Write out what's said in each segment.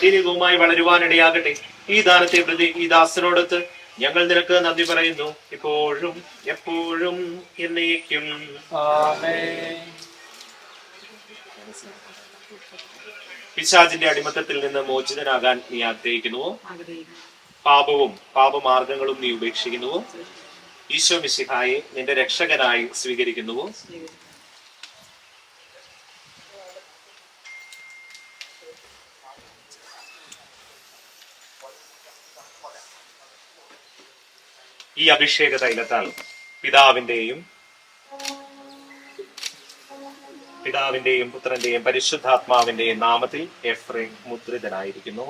ദൈവികവുമായി വളരുവാനിടയാകട്ടെ. ഈ ദാനത്തെ പ്രതി ഈ ദാസനോടൊത്ത് ഞങ്ങൾ നിനക്ക് നന്ദി പറയുന്നു, ഇപ്പോഴും എപ്പോഴും എന്നേക്കും. പിശാചിന്റെ അടിമത്തത്തിൽ നിന്ന് മോചിതനാകാൻ നീ ആഗ്രഹിക്കുന്നുവോ? പാപവും പാപമാർഗങ്ങളും നീ ഉപേക്ഷിക്കുന്നുവോ? ഈശോ മിശിഹായെ നിന്റെ രക്ഷകനായി സ്വീകരിക്കുന്നുവോ? ഈ അഭിഷേക തൈലത്താൽ പിതാവിന്റെയും പുത്രന്റെയും പരിശുദ്ധാത്മാവിന്റെയും നാമത്തിൽ എഫ്രേം മുദ്രിതനായിരിക്കുന്നു.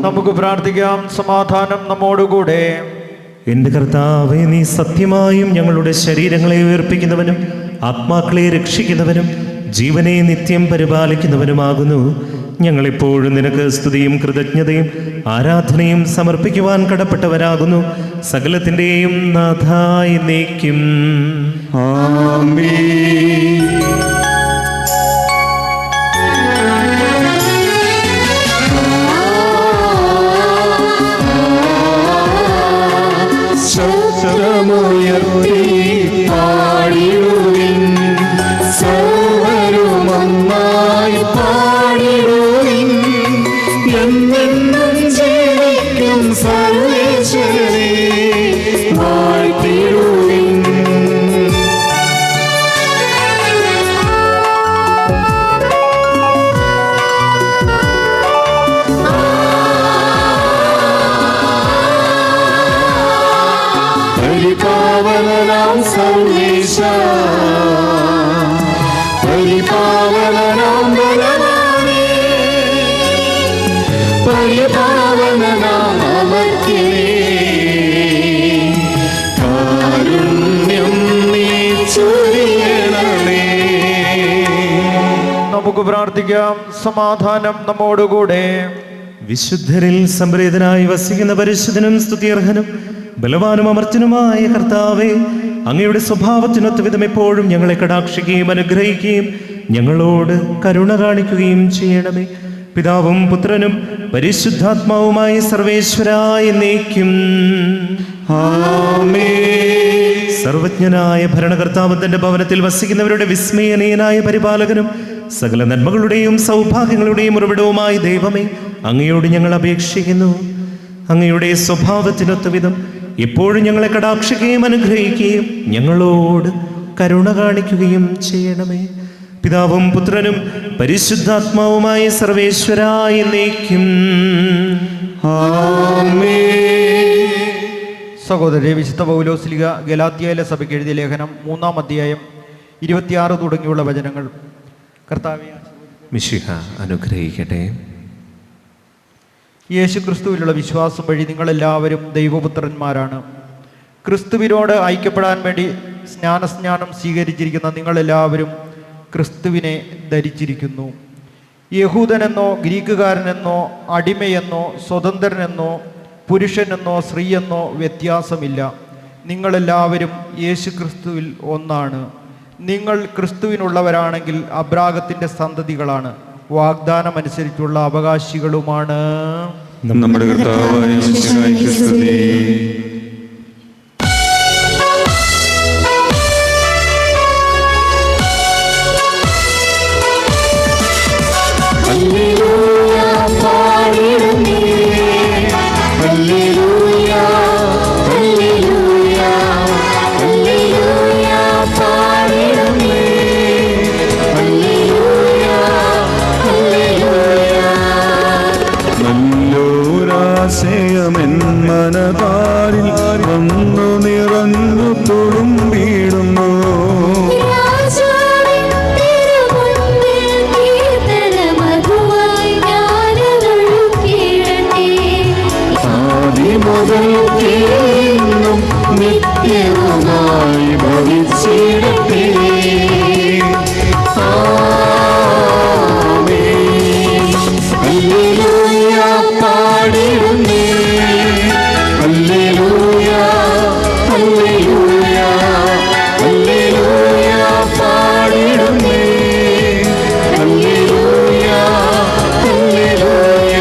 നമുക്ക് പ്രാർത്ഥിക്കാം. സമാധാനം നമ്മോടുകൂടെ. എന്റെ കർത്താവേ, നീ സത്യമായും ഞങ്ങളുടെ ശരീരങ്ങളെ ഉയർപ്പിക്കുന്നവനും ആത്മാക്കളെ രക്ഷിക്കുന്നവനും ജീവനെ നിത്യം പരിപാലിക്കുന്നവനുമാകുന്നു. ഞങ്ങളെപ്പോഴും നിനക്ക് സ്തുതിയും കൃതജ്ഞതയും ആരാധനയും സമർപ്പിക്കുവാൻ കടപ്പെട്ടവരാകുന്നു. സകലത്തിൻ്റെയും നാഥായി എന്നേക്കും. ആമേൻ. ശബ്ദമുയർത്തി പാടിടുവിൻ, സർവരുമൊന്നായി പാടിടുവിൻ, എന്നെന്നും ജീവിക്കും സർവേശ്വരനെ വാഴ്ത്തിടുവിൻ. പരിപാവനനാം സർവേശ, പരിപാവനനാം ബലവാനേ, പരിപാവനനാം അമർത്യനേ, കാരുണ്യം നീ ചൊരിയണമേ. നമുക്ക് പ്രാർത്ഥിക്കാം. സമാധാനം നമ്മോടുകൂടെ. വിശുദ്ധരിൽ സംപ്രീതനായി വസിക്കുന്ന പരിശുദ്ധനും സ്തുത്യർഹനും ബലവാനും അമർത്യനുമായ കർത്താവേ, അങ്ങയുടെ സ്വഭാവത്തിനൊത്ത വിധം എപ്പോഴും ഞങ്ങളെ കടാക്ഷിക്കുകയും അനുഗ്രഹിക്കുകയും ഞങ്ങളോട് കരുണ കാണിക്കുകയും ചെയ്യണമേ. പിതാവും പുത്രനും പരിശുദ്ധാത്മാവുമായ സർവേശ്വരായ എന്നേക്കും. ആമേൻ. സർവജ്ഞനായ ഭരണകർത്താവ് തന്റെ ഭവനത്തിൽ വസിക്കുന്നവരുടെ വിസ്മയനീയനായ പരിപാലകനും സകല നന്മകളുടെയും സൗഭാഗ്യങ്ങളുടെയും ഉറവിടവുമായ ദൈവമേ, അങ്ങയോട് ഞങ്ങൾ അപേക്ഷിക്കുന്നു. അങ്ങയുടെ സ്വഭാവത്തിനൊത്ത വിധം എപ്പോഴും ഞങ്ങളെ കടാക്ഷിക്കുകയും അനുഗ്രഹിക്കുകയും ഞങ്ങളോട് കരുണ കാണിക്കുകയും ചെയ്യണമേ. പിതാവും പുത്രനും പരിശുദ്ധാത്മാവുമായ സർവേശ്വരായ എന്നേക്കും. ആമേൻ. സഹോദരരെ, വിശുദ്ധ പൗലോസ്ലീഹ ഗലാത്യയിലെ സഭയ്ക്ക് എഴുതിയ ലേഖനം 3-ാം അധ്യായം 26 തുടങ്ങിയുള്ള വചനങ്ങൾ. കർത്താവേ, മിശിഹ അനുഗ്രഹിക്കട്ടെ. യേശു ക്രിസ്തുവിലുള്ള വിശ്വാസം വഴി നിങ്ങളെല്ലാവരും ദൈവപുത്രന്മാരാണ്. ക്രിസ്തുവിനോട് ഐക്യപ്പെടാൻ വേണ്ടി സ്നാനം സ്വീകരിച്ചിരിക്കുന്ന നിങ്ങളെല്ലാവരും ക്രിസ്തുവിനെ ധരിച്ചിരിക്കുന്നു. യഹൂദനെന്നോ ഗ്രീക്കുകാരനെന്നോ അടിമയെന്നോ സ്വതന്ത്രനെന്നോ പുരുഷനെന്നോ സ്ത്രീയെന്നോ വ്യത്യാസമില്ല. നിങ്ങളെല്ലാവരും യേശു ക്രിസ്തുവിൽ ഒന്നാണ്. നിങ്ങൾ ക്രിസ്തുവിനുള്ളവരാണെങ്കിൽ അബ്രാഹത്തിൻ്റെ സന്തതികളാണ്, വാഗ്ദാനമനുസരിച്ചുള്ള അവകാശികളുമാണ്. നമ്മുടെ കർത്താവായ മിശിഹായ്ക്ക് സ്തുതി. മനതാരിൽ വന്നു നിറഞ്ഞു തുളുമ്പിടുന്നു. ആദി മുതൽ എന്നും നിത്യവുമായി ഭവിച്ചിടട്ടെ. ആമേൻ. ഹല്ലേലൂയ പാടിടുന്നേ. ഹല്ലേലൂയ ഹല്ലേലൂയ ഹല്ലേലൂയ പാടിടുന്നേ. ഹല്ലേലൂയ ഹല്ലേലൂയ.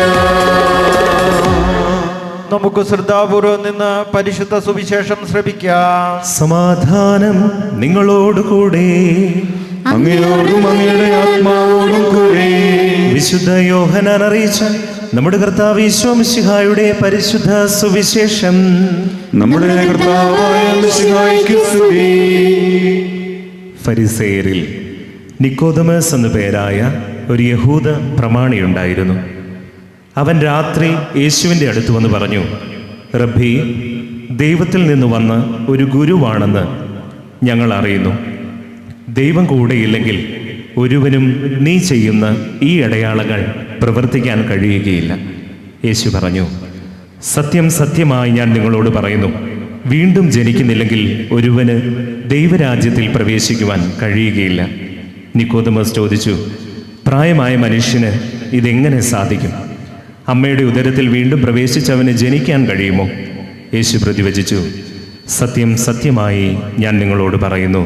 നമുക്ക് ശ്രദ്ധാപൂർവം നിന്ന് പരിശുദ്ധ സുവിശേഷം ശ്രവിക്കാം. സമാധാനം നിങ്ങളോടുകൂടെ. അങ്ങയോടും അങ്ങയുടെ ആത്മാവോടും കൂടെ. വിശുദ്ധ യോഹന്നാൻ അറിയിച്ച നമ്മുടെ കർത്താവ് ഈശോ മിശിഹായുടെ പരിശുദ്ധ സുവിശേഷം. നമ്മുടെ കർത്താവായ മിശിഹായ്ക്ക് സ്തുതി. ഫരിസേയരിൽ നിക്കോദമസ് എന്നു പേരായ ഒരു യഹൂദ പ്രമാണിയുണ്ടായിരുന്നു. അവൻ രാത്രി യേശുവിൻ്റെ അടുത്ത് വന്ന് പറഞ്ഞു, റബ്ബി, ദൈവത്തിൽ നിന്ന് വന്ന ഒരു ഗുരുവാണെന്ന് ഞങ്ങൾ അറിയുന്നു. ദൈവം കൂടെയില്ലെങ്കിൽ ഒരുവനും നീ ചെയ്യുന്ന ഈ അടയാളങ്ങൾ പ്രവർത്തിക്കാൻ കഴിയുകയില്ല. യേശു പറഞ്ഞു, സത്യം സത്യമായി ഞാൻ നിങ്ങളോട് പറയുന്നു, വീണ്ടും ജനിക്കുന്നില്ലെങ്കിൽ ഒരുവന് ദൈവരാജ്യത്തിൽ പ്രവേശിക്കുവാൻ കഴിയുകയില്ല. നിക്കോദമസ് ചോദിച്ചു, പ്രായമായ മനുഷ്യന് ഇതെങ്ങനെ സാധിക്കും? അമ്മയുടെ ഉദരത്തിൽ വീണ്ടും പ്രവേശിച്ചവന് ജനിക്കാൻ കഴിയുമോ? യേശു പ്രതിവചിച്ചു, സത്യം സത്യമായി ഞാൻ നിങ്ങളോട് പറയുന്നു,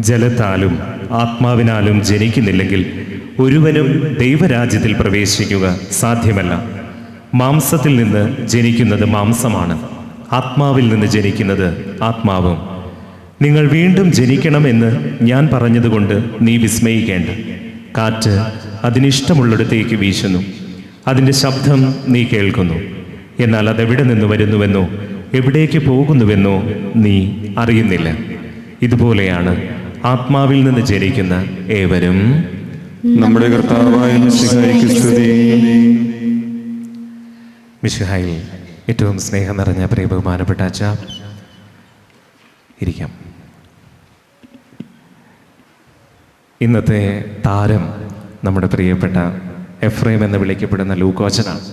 ജലത്താലും ആത്മാവിനാലും ജനിക്കുന്നില്ലെങ്കിൽ ഒരുവനും ദൈവരാജ്യത്തിൽ പ്രവേശിക്കുക സാധ്യമല്ല. മാംസത്തിൽ നിന്ന് ജനിക്കുന്നത് മാംസമാണ്, ആത്മാവിൽ നിന്ന് ജനിക്കുന്നത് ആത്മാവും. നിങ്ങൾ വീണ്ടും ജനിക്കണമെന്ന് ഞാൻ പറഞ്ഞതുകൊണ്ട് നീ വിസ്മയിക്കേണ്ട. കാറ്റ് അതിനിഷ്ടമുള്ളിടത്തേക്ക് വീശുന്നു, അതിൻ്റെ ശബ്ദം നീ കേൾക്കുന്നു, എന്നാൽ അതെവിടെ നിന്ന് വരുന്നുവെന്നോ എവിടേക്ക് പോകുന്നുവെന്നോ നീ അറിയുന്നില്ല. ഇതുപോലെയാണ് ആത്മാവിൽ നിന്ന് ജനിക്കുന്ന ഏവരും. നമ്മുടെ കർത്താവായ മിശിഹായ്ക്ക് സ്തുതി. മിശിഹായിൽ ഏറ്റവും സ്നേഹം നിറഞ്ഞ പ്രിയ ബഹുമാനപ്പെട്ട അച്ഛാ, ഇരിക്കാം. ഇന്നത്തെ താരം നമ്മുടെ പ്രിയപ്പെട്ട എഫ്രൈം എന്ന് വിളിക്കപ്പെടുന്ന ലൂക്കോച്ചനാണ്.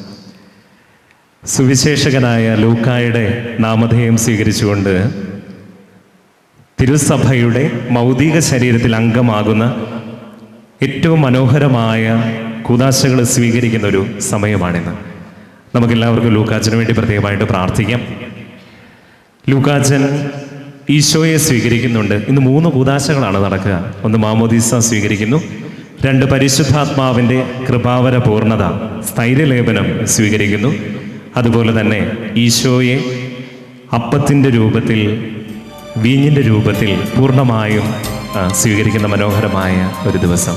സുവിശേഷകനായ ലൂക്കായുടെ നാമധേയം സ്വീകരിച്ചുകൊണ്ട് തിരുസഭയുടെ മൗതിക ശരീരത്തിൽ അംഗമാകുന്ന ഏറ്റവും മനോഹരമായ കൂദാശകൾ സ്വീകരിക്കുന്ന ഒരു സമയമാണിന്ന്. നമുക്കെല്ലാവർക്കും ലൂക്കാച്ചന് വേണ്ടി പ്രത്യേകമായിട്ട് പ്രാർത്ഥിക്കാം. ലൂക്കാച്ചൻ ഈശോയെ സ്വീകരിക്കുന്നുണ്ട്. ഇന്ന് 3 കൂദാശകളാണ് നടക്കുക. 1 മാമോദീസ സ്വീകരിക്കുന്നു, 2 പരിശുദ്ധാത്മാവിൻ്റെ കൃപാവര പൂർണ്ണത സ്ഥൈര്യലേപനം സ്വീകരിക്കുന്നു. അതുപോലെ തന്നെ ഈശോയെ അപ്പത്തിൻ്റെ രൂപത്തിൽ, വീഞ്ഞിൻ്റെ രൂപത്തിൽ പൂർണ്ണമായും സ്വീകരിക്കുന്ന മനോഹരമായ ഒരു ദിവസം.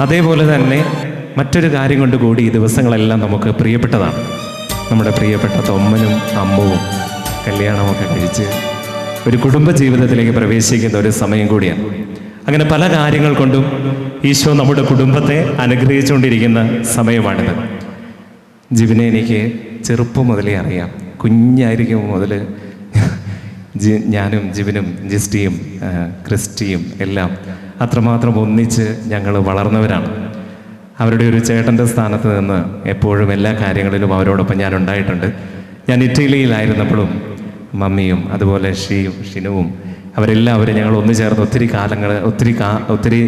അതേപോലെ തന്നെ മറ്റൊരു കാര്യം കൊണ്ട് കൂടി ഈ ദിവസങ്ങളെല്ലാം നമുക്ക് പ്രിയപ്പെട്ടതാണ്. നമ്മുടെ പ്രിയപ്പെട്ട തൊമ്മനും അമ്മുവും കല്യാണമൊക്കെ കഴിച്ച് ഒരു കുടുംബ ജീവിതത്തിലേക്ക് പ്രവേശിക്കുന്ന ഒരു സമയം കൂടിയാണ്. അങ്ങനെ പല കാര്യങ്ങൾ കൊണ്ടും ഈശോ നമ്മുടെ കുടുംബത്തെ അനുഗ്രഹിച്ചുകൊണ്ടിരിക്കുന്ന സമയമാണിത്. ജിബിനെ എനിക്ക് ചെറുപ്പം മുതലേ അറിയാം. കുഞ്ഞായിരിക്കും മുതൽ ഞാനും ജിബിനും ജിസ്റ്റിയും ക്രിസ്റ്റിയും എല്ലാം അത്രമാത്രം ഒന്നിച്ച് ഞങ്ങൾ വളർന്നവരാണ്. അവരുടെ ഒരു ചേട്ടൻ്റെ സ്ഥാനത്ത് നിന്ന് എപ്പോഴും എല്ലാ കാര്യങ്ങളിലും അവരോടൊപ്പം ഞാൻ ഉണ്ടായിട്ടുണ്ട്. ഞാൻ ഇറ്റലിയിലായിരുന്നപ്പോഴും മമ്മിയും അതുപോലെ ഷിനുവും അവരെല്ലാവരും ഞങ്ങൾ ഒന്നു ചേർന്ന് ഒത്തിരി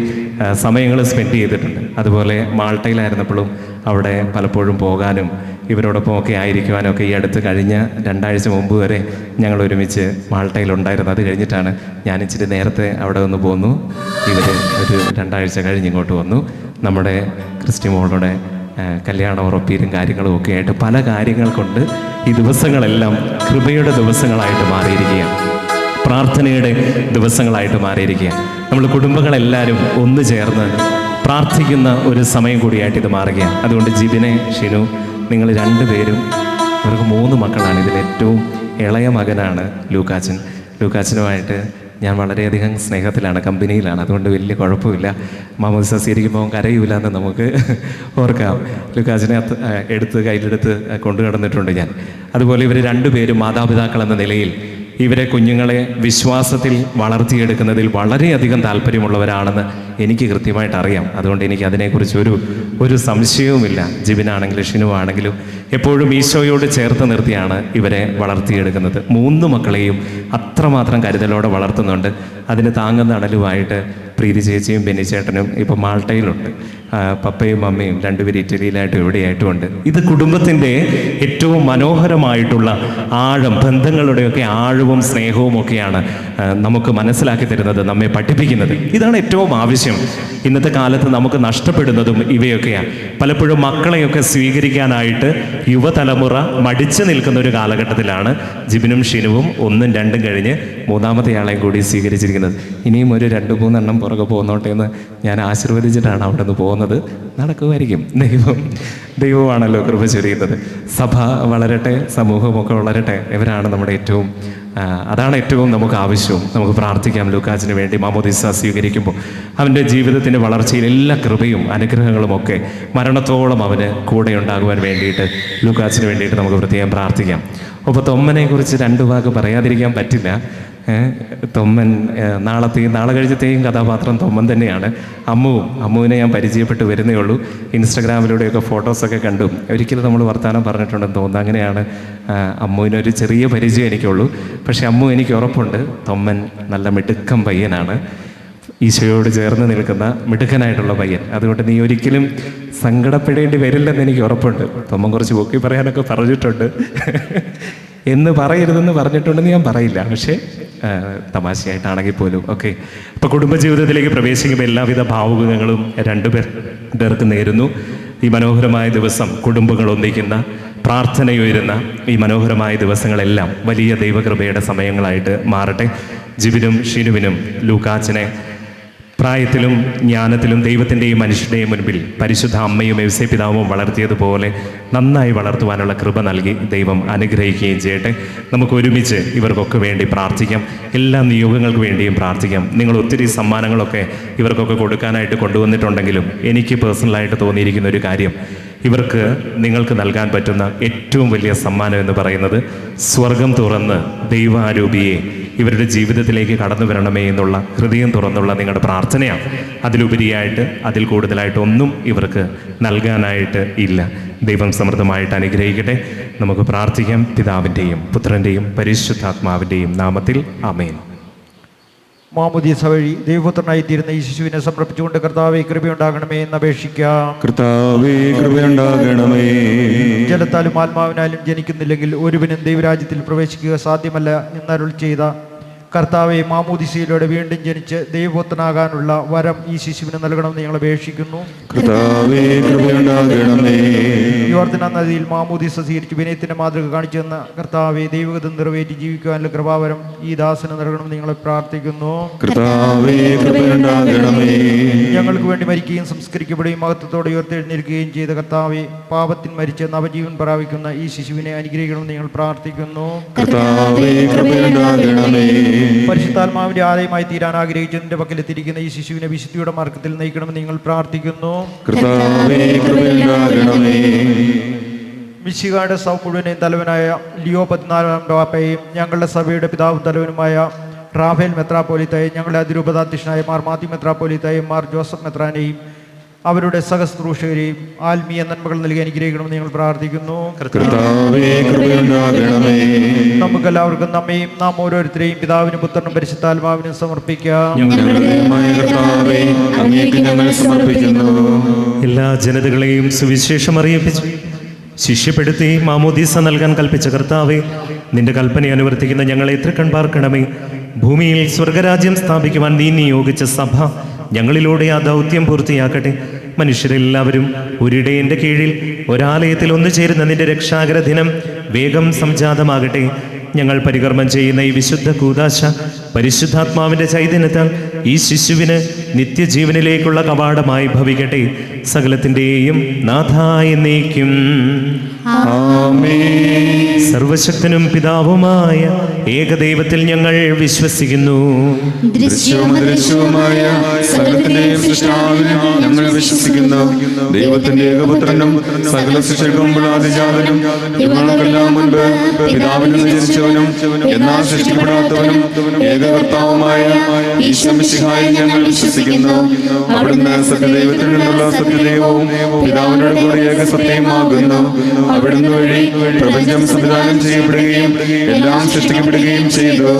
സമയങ്ങൾ സ്പെൻഡ് ചെയ്തിട്ടുണ്ട്. അതുപോലെ മാൾട്ടയിലായിരുന്നപ്പോഴും അവിടെ പലപ്പോഴും പോകാനും ഇവരോടൊപ്പം ഒക്കെ ആയിരിക്കുവാനൊക്കെ ഈ അടുത്ത് കഴിഞ്ഞ 2 ആഴ്ച മുമ്പ് വരെ ഞങ്ങൾ ഒരുമിച്ച് മാൾട്ടയിലുണ്ടായിരുന്നു. അത് കഴിഞ്ഞിട്ടാണ് ഞാൻ ഇച്ചിരി നേരത്തെ അവിടെ നിന്ന് പോന്നു. ഇവർ ഒരു 2 ആഴ്ച കഴിഞ്ഞ് ഇങ്ങോട്ട് വന്നു. നമ്മുടെ ക്രിസ്റ്റി മോളുടെ കല്യാണ ഉറപ്പീരും കാര്യങ്ങളും ഒക്കെ ആയിട്ട് പല കാര്യങ്ങൾ കൊണ്ട് ഈ ദിവസങ്ങളെല്ലാം കൃപയുടെ ദിവസങ്ങളായിട്ട് മാറിയിരിക്കുകയാണ്, പ്രാർത്ഥനയുടെ ദിവസങ്ങളായിട്ട് മാറിയിരിക്കുകയാണ്. നമ്മൾ കുടുംബങ്ങളെല്ലാവരും ഒന്നു ചേർന്ന് പ്രാർത്ഥിക്കുന്ന ഒരു സമയം കൂടിയായിട്ട് ഇത് മാറുകയാണ്. അതുകൊണ്ട് ജിബിനെ, ഷിനു, നിങ്ങൾ 2 പേരും, അവർക്ക് 3 മക്കളാണ്. ഇതിൽ ഏറ്റവും ഇളയ മകനാണ് ലൂക്കാച്ചൻ. ലൂക്കാച്ചനുമായിട്ട് ഞാൻ വളരെയധികം സ്നേഹത്തിലാണ്, കമ്പനിയിലാണ്. അതുകൊണ്ട് വലിയ കുഴപ്പമില്ല. മാമോദിസ സ്വീകരിക്കുമ്പോൾ കരയൂല എന്ന് നമുക്ക് ഓർക്കാം. ലൂക്കാച്ചനെ കയ്യിലെടുത്ത് കൊണ്ടു നടന്നിട്ടുണ്ട് ഞാൻ. അതുപോലെ ഇവർ 2 പേരും മാതാപിതാക്കൾ എന്ന നിലയിൽ ഇവരെ കുഞ്ഞുങ്ങളെ വിശ്വാസത്തിൽ വളർത്തിയെടുക്കുന്നതിൽ വളരെയധികം താല്പര്യമുള്ളവരാണെന്ന് എനിക്ക് കൃത്യമായിട്ട് അറിയാം. അതുകൊണ്ട് എനിക്ക് അതിനെക്കുറിച്ച് ഒരു സംശയവുമില്ല. ജിബിനാണെങ്കിലും ഷിനു ആണെങ്കിലും എപ്പോഴും ഈശോയോട് ചേർത്ത് നിർത്തിയാണ് ഇവരെ വളർത്തിയെടുക്കുന്നത്. 3 മക്കളെയും അത്രമാത്രം കരുതലോടെ വളർത്തുന്നുണ്ട്. അതിന് താങ്ങുന്ന അടലുമായിട്ട് പ്രീതി ചേച്ചിയും ബെന്നിച്ചേട്ടനും ഇപ്പം മാൾട്ടയിലുണ്ട്. പപ്പയും അമ്മയും 2 പേര് ഇറ്റലിയിലായിട്ടും എവിടെയായിട്ടും ഉണ്ട്. ഇത് കുടുംബത്തിൻ്റെ ഏറ്റവും മനോഹരമായിട്ടുള്ള ആഴം, ബന്ധങ്ങളുടെയൊക്കെ ആഴവും സ്നേഹവും ഒക്കെയാണ് നമുക്ക് മനസ്സിലാക്കി തരുന്നത്, നമ്മെ പഠിപ്പിക്കുന്നത്. ഇതാണ് ഏറ്റവും ആവശ്യം. ഇന്നത്തെ കാലത്ത് നമുക്ക് നഷ്ടപ്പെടുന്നതും ഇവയൊക്കെയാണ്. പലപ്പോഴും മക്കളെയൊക്കെ സ്വീകരിക്കാനായിട്ട് യുവതലമുറ മടിച്ചു നിൽക്കുന്ന ഒരു കാലഘട്ടത്തിലാണ് ജിബിനും ഷിനുവും 1ഉം 2ഉം കഴിഞ്ഞ് 3ാമത്തെ ആളെയും കൂടി സ്വീകരിച്ചിരിക്കുന്നത്. ഇനിയും ഒരു 2-3 എണ്ണം പുറകെ പോകുന്നോട്ടെ എന്ന് ഞാൻ ആശീർവദിച്ചിട്ടാണ് അവിടെ നിന്ന് പോകുന്നത്. നടക്കുമായിരിക്കും. ദൈവമാണല്ലോ കൃപ ചൊരിയുന്നത്. സഭ വളരട്ടെ, സമൂഹമൊക്കെ വളരട്ടെ. ഇവരാണ് നമ്മുടെ അതാണ് ഏറ്റവും നമുക്ക് ആവശ്യവും. നമുക്ക് പ്രാർത്ഥിക്കാം ലൂക്കാച്ചിന് വേണ്ടി. മാമോദിസ സ്വീകരിക്കുമ്പോൾ അവൻ്റെ ജീവിതത്തിൻ്റെ വളർച്ചയിൽ എല്ലാ കൃപയും അനുഗ്രഹങ്ങളും ഒക്കെ മരണത്തോളം അവന് കൂടെ ഉണ്ടാകുവാൻ വേണ്ടിയിട്ട് ലൂക്കാച്ചിന് വേണ്ടിയിട്ട് നമുക്ക് പ്രത്യേകം പ്രാർത്ഥിക്കാം. അപ്പോൾ തൊമ്മനെ കുറിച്ച് 2 വാക്ക് പറയാതിരിക്കാൻ പറ്റില്ല. തൊമ്മൻ നാളെ കഴിഞ്ഞത്തെയും കഥാപാത്രം തൊമ്മൻ തന്നെയാണ്. അമ്മുവിനെ ഞാൻ പരിചയപ്പെട്ട് വരുന്നേ ഉള്ളൂ. ഇൻസ്റ്റഗ്രാമിലൂടെയൊക്കെ ഫോട്ടോസൊക്കെ കണ്ടു. ഒരിക്കലും നമ്മൾ വർത്തമാനം പറഞ്ഞിട്ടുണ്ടെന്ന് തോന്നുന്നു. അങ്ങനെയാണ് അമ്മുവിനൊരു ചെറിയ പരിചയം എനിക്കുള്ളൂ. പക്ഷെ അമ്മു എനിക്ക് ഉറപ്പുണ്ട് തൊമ്മൻ നല്ല മിടുക്കം പയ്യനാണ്, ഈശോയോട് ചേർന്ന് നിൽക്കുന്ന മിടുക്കനായിട്ടുള്ള പയ്യൻ. അതുകൊണ്ട് നീ ഒരിക്കലും സങ്കടപ്പെടേണ്ടി വരില്ലെന്ന് എനിക്ക് ഉറപ്പുണ്ട്. തൊമ്മൻ കുറച്ച് പൊക്കി പറയാനൊക്കെ പറഞ്ഞിട്ടുണ്ട്. എന്ന് പറയരുതെന്ന് പറഞ്ഞിട്ടുണ്ടെന്ന് ഞാൻ പറയില്ല, പക്ഷേ തമാശയായിട്ടാണെങ്കിൽ പോലും. ഓക്കെ, അപ്പോൾ കുടുംബജീവിതത്തിലേക്ക് പ്രവേശിക്കുമ്പോൾ എല്ലാവിധ ഭാവുകങ്ങളും 2 പേർക്ക് നേരുന്നു. ഈ മനോഹരമായ ദിവസം കുടുംബങ്ങൾ ഒന്നിക്കുന്ന, പ്രാർത്ഥനയുയരുന്ന ഈ മനോഹരമായ ദിവസങ്ങളെല്ലാം വലിയ ദൈവകൃപയുടെ സമയങ്ങളായിട്ട് മാറട്ടെ. ജിബിനും ഷിനുവിനും ലൂക്കാച്ചനെ പ്രായത്തിലും ജ്ഞാനത്തിലും ദൈവത്തിൻ്റെയും മനുഷ്യരുടെയും മുൻപിൽ പരിശുദ്ധ അമ്മയും യൗസേ പിതാവും വളർത്തിയതുപോലെ നന്നായി വളർത്തുവാനുള്ള കൃപ നൽകി ദൈവം അനുഗ്രഹിക്കുകയും ചെയ്യട്ടെ. നമുക്ക് ഒരുമിച്ച് ഇവർക്കൊക്കെ വേണ്ടി പ്രാർത്ഥിക്കാം. എല്ലാ നിയോഗങ്ങൾക്ക് വേണ്ടിയും പ്രാർത്ഥിക്കാം. നിങ്ങൾ ഒത്തിരി സമ്മാനങ്ങളൊക്കെ ഇവർക്കൊക്കെ കൊടുക്കാനായിട്ട് കൊണ്ടുവന്നിട്ടുണ്ടെങ്കിലും എനിക്ക് പേഴ്സണലായിട്ട് തോന്നിയിരിക്കുന്ന ഒരു കാര്യം, ഇവർക്ക് നിങ്ങൾക്ക് നൽകാൻ പറ്റുന്ന ഏറ്റവും വലിയ സമ്മാനം എന്ന് പറയുന്നത് സ്വർഗം തുറന്ന് ദൈവാരൂപിയെ ഇവരുടെ ജീവിതത്തിലേക്ക് കടന്നു വരണമേ എന്നുള്ള ഹൃദയം തുറന്നുള്ള നിങ്ങളുടെ പ്രാർത്ഥനയാണ്. അതിലുപരിയായിട്ട് അതിൽ കൂടുതലായിട്ട് ഒന്നും ഇവർക്ക് നൽകാനായിട്ട് ഇല്ല. ദൈവം സമൃദ്ധമായിട്ട് അനുഗ്രഹിക്കട്ടെ. നമുക്ക് പ്രാർത്ഥിക്കാം. പിതാവിൻ്റെയും പുത്രൻ്റെയും പരിശുദ്ധാത്മാവിൻ്റെയും നാമത്തിൽ ആമേൻ. മാമോദീസ വഴി ദൈവപുത്രനായി തീരുന്ന ഈ ശിശുവിനെ സമർപ്പിച്ചുകൊണ്ട് കർത്താവേ കൃപയുണ്ടാകണമേ എന്ന് അപേക്ഷിക്കാം. കർത്താവേ കൃപയുണ്ടാകണമേ. ജലത്താലും ആത്മാവിനാലും ജനിക്കുന്നില്ലെങ്കിൽ ഒരുവനും ദൈവരാജ്യത്തിൽ പ്രവേശിക്കുക സാധ്യമല്ല എന്നരുൾ ചെയ്ത കർത്താവെ, മാമോദീസയിലൂടെ വീണ്ടും ജനിച്ച് ദൈവപുത്രനാകാനുള്ള വരം ഈ ശിശുവിന് നൽകണമെന്ന് ഞങ്ങൾ അപേക്ഷിക്കുന്നു. കർത്താവേ കൃപയുണ്ടാകണമേ. യോർദ്ദാൻ നദിയിൽ മാമോദീസ സ്വീകരിച്ച് വിനയത്തിന്റെ മാതൃക കാണിച്ചു തന്ന കർത്താവെ, ദൈവഗതം നിറവേറ്റി ജീവിക്കുവാനുള്ള കൃപാവരം ഈ ദാസന് നൽകണമെന്ന് ഞങ്ങൾ പ്രാർത്ഥിക്കുന്നു. കർത്താവേ കൃപയുണ്ടാകണമേ. ഞങ്ങൾക്ക് വേണ്ടി മരിക്കുകയും സംസ്കരിക്കപ്പെടുകയും മഹത്വത്തോടെ ഉയർത്തെഴുന്നേൽക്കുകയും ചെയ്ത കർത്താവെ, പാപത്തിൽ മരിച്ച് നവജീവൻ പ്രാപിക്കുന്ന ഈ ശിശുവിനെ അനുഗ്രഹിക്കണമെന്ന് ഞങ്ങൾ പ്രാർത്ഥിക്കുന്നു. കർത്താവേ കൃപയുണ്ടാകണമേ. പരിശുദ്ധാത്മാവിന്റെ ആലയമായി തീരാൻ ആഗ്രഹിച്ചതിന്റെ പക്കലെത്തിയിരിക്കുന്ന ഈ ശിശുവിനെ വിശുദ്ധിയുടെ മാർഗത്തിൽ നയിക്കണമെന്ന് നിങ്ങൾ പ്രാർത്ഥിക്കുന്നു. കർത്താവേ കൃപയുണ്ടാകണമേ. മിശിഹായുടെ സഭ മുഴുവനെയും തലവനായ ലിയോ 14 പാപ്പയെയും ഞങ്ങളുടെ സഭയുടെ പിതാവും തലവനുമായ റാഫേൽ മെത്രാപ്പോലിത്തയും ഞങ്ങളുടെ അതിരൂപതാധ്യക്ഷനായ മാർ മാത്യു മെത്രാപ്പോലിത്തയും മാർ ജോസഫ് മെത്രാനെയും അവരുടെ സഹസ്ത്രൂഷകരെയും ആത്മീയ നന്മകൾ നൽകി അനുഗ്രഹിക്കണമെന്ന് ഞങ്ങൾ പ്രാർത്ഥിക്കുന്നു. നമുക്കെല്ലാവർക്കും നമ്മയും നാം ഓരോരുത്തരെയും പിതാവിനും പുത്രനും പരിശുദ്ധാത്മാവിനും സമർപ്പിക്കാം. എല്ലാ ജനതകളെയും സുവിശേഷം അറിയിപ്പിച്ചു ശിഷ്യപ്പെടുത്തി മാമോദീസ നൽകാൻ കൽപ്പിച്ച കർത്താവേ, നിന്റെ കൽപ്പന അനുവർത്തിക്കുന്ന ഞങ്ങളെ തൃക്കൺ പാർക്കണമേ. ഭൂമിയിൽ സ്വർഗരാജ്യം സ്ഥാപിക്കുവാൻ നീ നിയോഗിച്ച സഭ ഞങ്ങളിലൂടെ ആ ദൗത്യം പൂർത്തിയാക്കട്ടെ. മനുഷ്യരെല്ലാവരും ഒരിടയൻ്റെ കീഴിൽ ഒരാലയത്തിൽ ഒന്നു ചേരുന്ന നിന്റെ രക്ഷാകര ദിനം വേഗം സംജാതമാകട്ടെ. ഞങ്ങൾ പരികർമ്മം ചെയ്യുന്ന ഈ വിശുദ്ധ കൂദാശ പരിശുദ്ധാത്മാവിൻ്റെ ചൈതന്യത്താൽ ഈ ശിശുവിന് നിത്യജീവനിലേക്കുള്ള കവാടമായി ഭവിക്കട്ടെ. സകലത്തിൻ്റെയും നാഥായ എന്നേക്കും. സർവശക്തനും പിതാവുമായ ഏകദൈവത്തിൽ ഞങ്ങൾ വിശ്വസിക്കുന്നു. ദൃശ്യവും അദൃശ്യവുമായ സകലത്തിന്റെയും സൃഷ്ടാവിൽ ഞങ്ങൾ വിശ്വസിക്കുന്നു. ദൈവത്തിന്റെ ഏകപുത്രനും സകല സൃഷ്ടികൾക്കും ആദിജാതനും യുഗങ്ങൾക്കെല്ലാം മുൻപ് പിതാവിൽ നിന്ന് ജനിച്ചവനും എന്നാൽ സൃഷ്ടിക്കപ്പെടാത്തവനും ഏകകർത്താവുമായ ഈശോ മിശിഹായിൽ ഞങ്ങൾ വിശ്വസിക്കുന്നു. അവിടുന്ന് സത്യദൈവത്തിൽ നിന്നുള്ള സത്യദൈവവും പിതാവിനോട് കൂടി ഏകസത്യമാകുന്നു. അവിടുന്ന് വഴി പ്രപഞ്ചം സംവിധാനം ചെയ്യപ്പെടുകയും എല്ലാം സൃഷ്ടിക്കപ്പെടുകയും ചെയ്തു.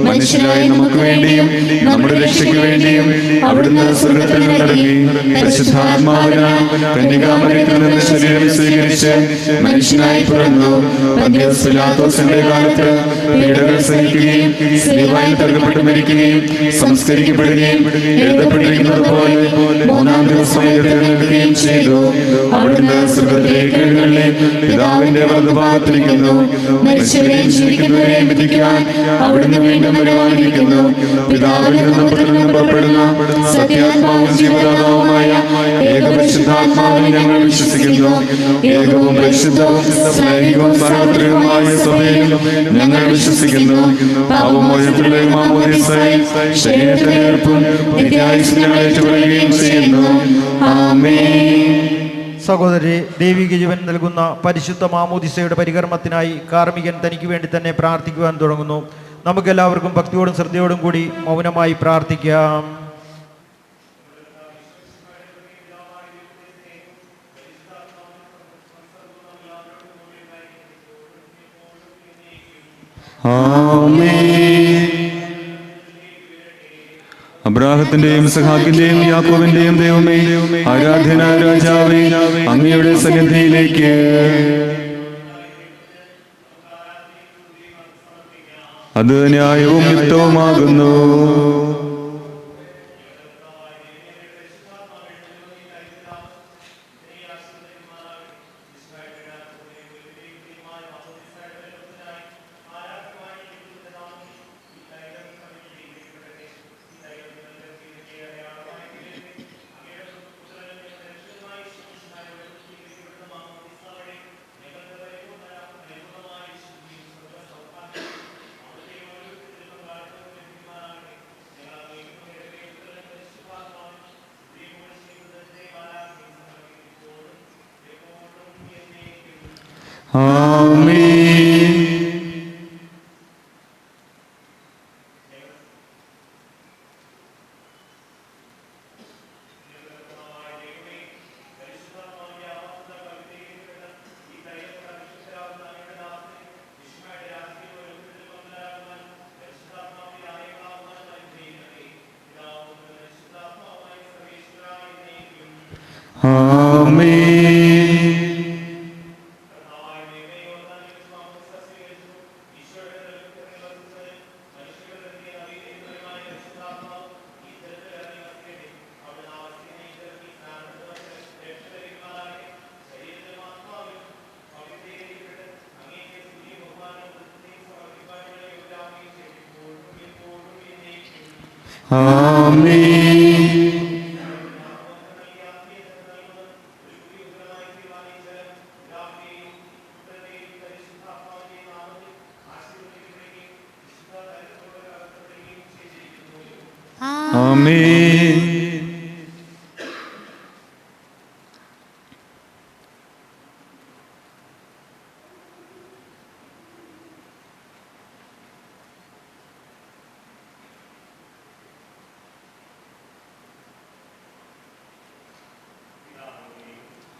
മനുഷ്യനായി നമുക്ക് വേണ്ടിയും നമ്മുടെ രക്ഷയ്ക്ക് വേണ്ടിയും അവിടുന്ന് സ്വർഗ്ഗത്തിൽ നിന്നിറങ്ങി പരിശുദ്ധാത്മാവിനാൽ കന്യകാമറിയത്തിൽ നിന്ന് ശരീരം സ്വീകരിച്ച് മനുഷ്യനായി പിറന്നു. പന്തിയോസ് പിലാത്തോസിന്റെ കാലത്ത് പീഡകൾ സഹിക്കുകയും സ്ലീബായിൽ തറക്കപ്പെട്ട് മരിക്കുകയും സംസ്കരിക്കപ്പെടുകയും എഴുതപ്പെട്ടിരിക്കുന്നത് പോലെ മൂന്നാം ദിവസം ഉയർത്തെഴുന്നേൽക്കുകയും ചെയ്തു. അവിടുന്ന് സ്വർഗ്ഗത്തിലേക്ക് എഴുന്നള്ളി പിതാവിന്റെ വലതുഭാഗത്തിരിക്കുന്നു. മരിച്ചവരെയും ജീവിക്കുന്നവരെയും വിധിക്കാൻ അവിടുന്ന് വീണ്ടും വരുവാനിരിക്കുന്നു. പിതാവിൽ നിന്നും പുത്രനിൽ നിന്നും പുറപ്പെടുന്ന സത്യാത്മാവും ജീവദാതാവുമായ ഏകപരിശുദ്ധാത്മാവിൽ ഞങ്ങൾ വിശ്വസിക്കുന്നു. ഏകവും പരിശുദ്ധവും സ്നേഹികവും സാർവത്രികവുമായ സഭയിൽ ഞങ്ങൾ വിശ്വസിക്കുന്നു. പാപമോചനത്തിലുള്ള മാമോദീസയിൽ ശരീരത്തിന്റെ ഉയർപ്പും നിത്യായുസ്സും ഞങ്ങൾ ഏറ്റുപറയുകയും ചെയ്യുന്നു. ആമേൻ. സഹോദരി, ദൈവിക ജീവൻ നൽകുന്ന പരിശുദ്ധ മാമോദിസയുടെ പരികർമ്മത്തിനായി കാർമികൻ തനിക്ക് വേണ്ടി തന്നെ പ്രാർത്ഥിക്കുവാൻ തുടങ്ങുന്നു. നമുക്കെല്ലാവർക്കും ഭക്തിയോടും ശ്രദ്ധയോടും കൂടി മൗനമായി പ്രാർത്ഥിക്കാം. അബ്രാഹത്തിന്റെയും ഇസ്ഹാക്കിന്റെയും യാക്കോബിന്റെയും ദൈവമേ, ആരാധ്യനായ രാജാവേ, അങ്ങയുടെ സന്നിധിയിലേക്ക് അത് ന്യായവും യുക്തവുമാകുന്നു. ആമേൻ. ആമേൻ.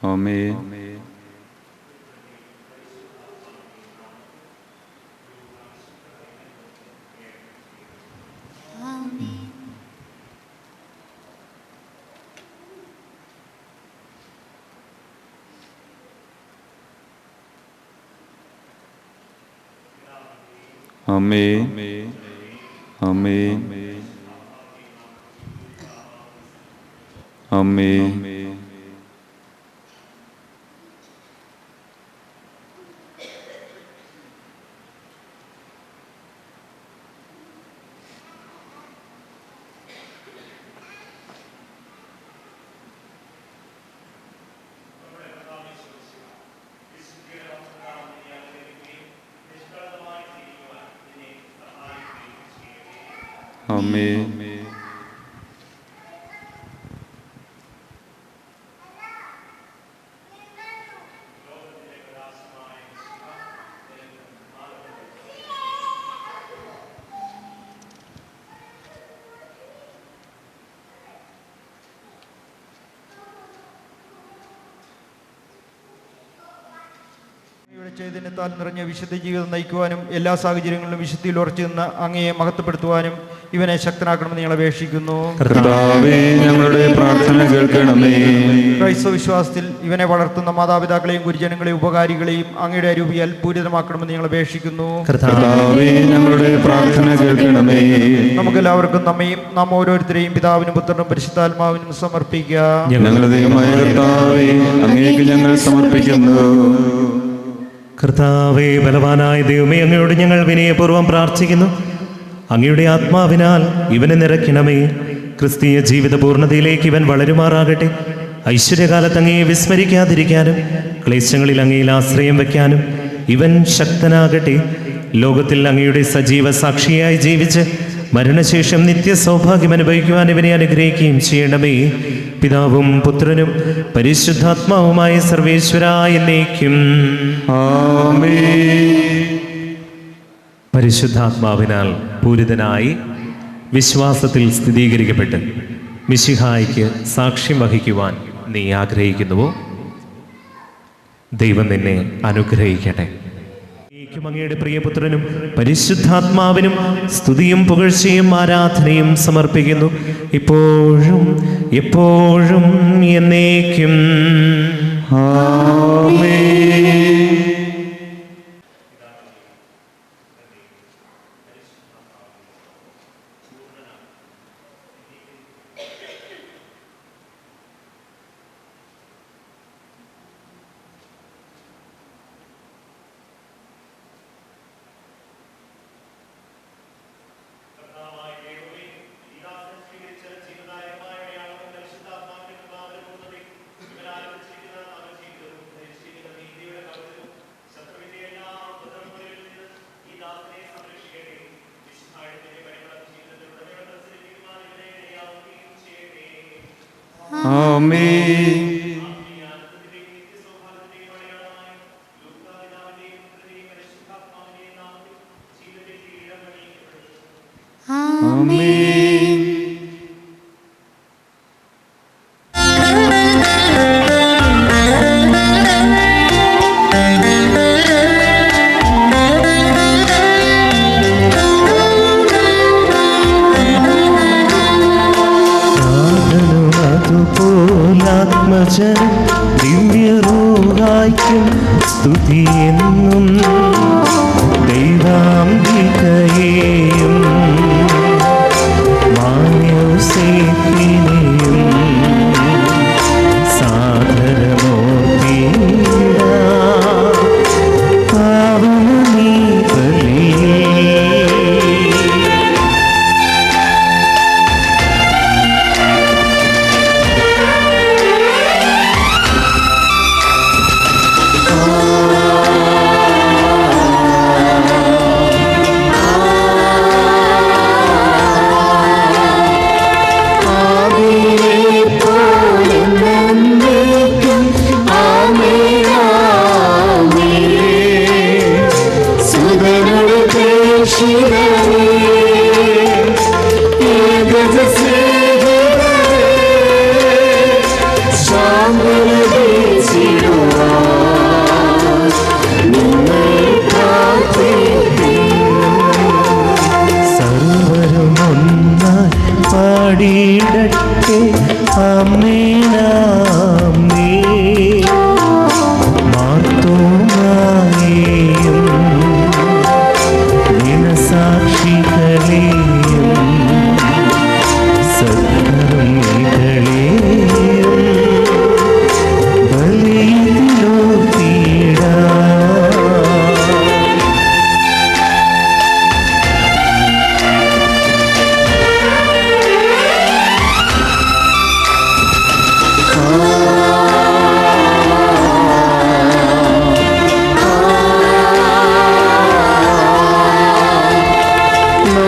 ആമേൻ. ആമേൻ. അമ്മേ അമ്മേ അമ്മേ അമ്മേ ചൈതന്യത്താൽ നിറഞ്ഞ വിശുദ്ധ ജീവിതം നയിക്കുവാനും എല്ലാ സാഹചര്യങ്ങളിലും വിശുദ്ധിയിൽ ഉറച്ചു നിന്ന് അങ്ങയെ മഹത്വപ്പെടുത്തുവാനും ഇവനെ ശക്തനാക്കണമെന്ന് ഞങ്ങൾ അപേക്ഷിക്കുന്നു. കർത്താവേ, ഞങ്ങളുടെ പ്രാർത്ഥന കേൾക്കണമേ. ക്രൈസ്തവ വിശ്വാസത്തിൽ ഇവനെ വളർത്തുന്ന മാതാപിതാക്കളെയും ഗുരുജനങ്ങളെയും ഉപകാരികളെയും അങ്ങയുടെ അരൂപിയാൽ പൂരിതമാക്കണമെന്ന് ഞങ്ങൾ അപേക്ഷിക്കുന്നു. കർത്താവേ, ഞങ്ങളുടെ പ്രാർത്ഥന കേൾക്കണമേ. നമുക്കെല്ലാവർക്കും നമ്മയും നാം ഓരോരുത്തരെയും പിതാവിനും പുത്രനും പരിശുദ്ധാത്മാവിനും സമർപ്പിക്കാം. ഞങ്ങളുടെ ദൈവമായ കർത്താവേ, അങ്ങേക്ക് ഞങ്ങൾ സമർപ്പിക്കുന്നു. കർത്താവേ, ബലവാനായ ദൈവമേ, അങ്ങയോട് ഞങ്ങൾ വിനയപൂർവ്വം പ്രാർത്ഥിക്കുന്നു. അങ്ങയുടെ ആത്മാവിനാൽ ഇവനെ നിറയ്ക്കണമേ. ക്രിസ്തീയ ജീവിത പൂർണ്ണതയിലേക്ക് ഇവൻ വളരുമാറാകട്ടെ. ഐശ്വര്യകാലത്ത് അങ്ങയെ വിസ്മരിക്കാതിരിക്കാനും ക്ലേശങ്ങളിൽ അങ്ങയിൽ ആശ്രയം വയ്ക്കാനും ഇവൻ ശക്തനാകട്ടെ. ലോകത്തിൽ അങ്ങയുടെ സജീവ സാക്ഷിയായി ജീവിച്ച് മരണശേഷം നിത്യ സൗഭാഗ്യം അനുഭവിക്കുവാൻ ഇവനെ അനുഗ്രഹിക്കുകയും ചെയ്യണമേ. പിതാവും പുത്രനും പരിശുദ്ധാത്മാവുമായ സർവേശ്വരായ എന്നേക്കും ആമേൻ. പരിശുദ്ധാത്മാവിനാൽ പൂരിതനായി വിശ്വാസത്തിൽ സ്ഥിരീകരിക്കപ്പെട്ട് മിശിഹായ്ക്ക് സാക്ഷ്യം വഹിക്കുവാൻ നീ ആഗ്രഹിക്കുന്നുവോ? ദൈവം നിന്നെ അനുഗ്രഹിക്കട്ടെ. അങ്ങയുടെ പ്രിയപുത്രനും പരിശുദ്ധാത്മാവിനും സ്തുതിയും പുകഴ്ചയും ആരാധനയും സമർപ്പിക്കുന്നു, ഇപ്പോഴും എപ്പോഴും എന്നേക്കും. ആമേൻ. ആമേൻ. ആമേൻ. അതുപോലാത്മജനം ദിവ്യരൂഹായ്ക്കും സ്തുതിയെന്നും ദൈവാംബികയെയും മാന്യൗസേപ്പിനെയും സാദരമോർത്തിടാം. പാവനീ ബലിയേ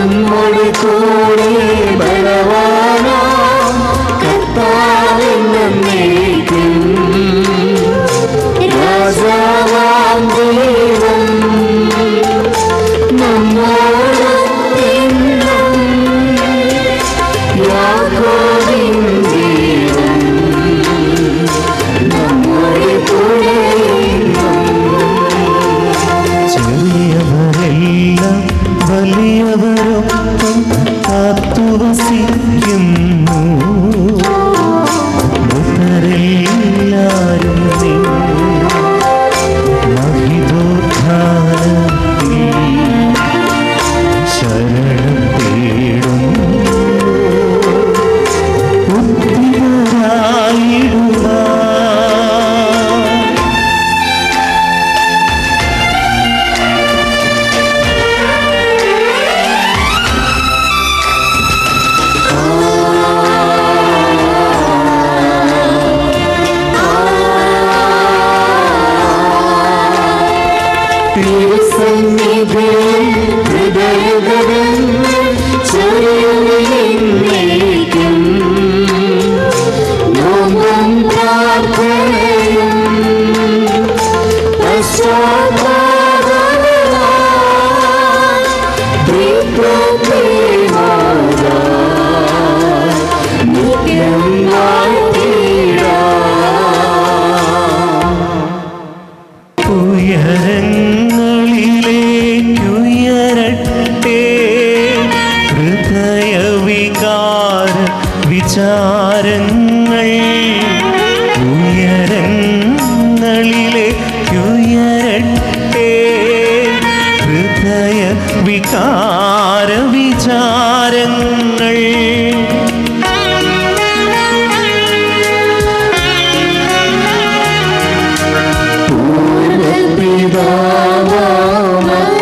നമ്മുടെ കൂടെ ബലവാനാം കർത്താവെന്നേക്കും രാജാവാം ദൈവം നമ്മോടൊത്തെന്നും യാക്കോബിൻ ദൈവം നമ്മുടെ കൂടെ ചെറിയവരെല്ലാം വലിയവരൊപ്പം കാത്തുവസിക്കുന്നു മൃതരെല്ലാരും മഹിതോദ്ധാരത്തിൽ ശരണം തേടുന്നു ഉദ്ധിതരായിടുവാൻ. തിരുസന്നിധിയിൽ ഹൃദയഗതങ്ങൾ ചൊരിയുന്നേക്കും നോമ്പും പ്രാർത്ഥനയും നിത്യം ഉയരങ്ങളിലേക്കുയരട്ടെ ഹൃദയവികാര വിചാരങ്ങൾ ഉയരങ്ങളിലേക്കുയരട്ടെ ഹൃദയ വികാര വിചാരങ്ങൾ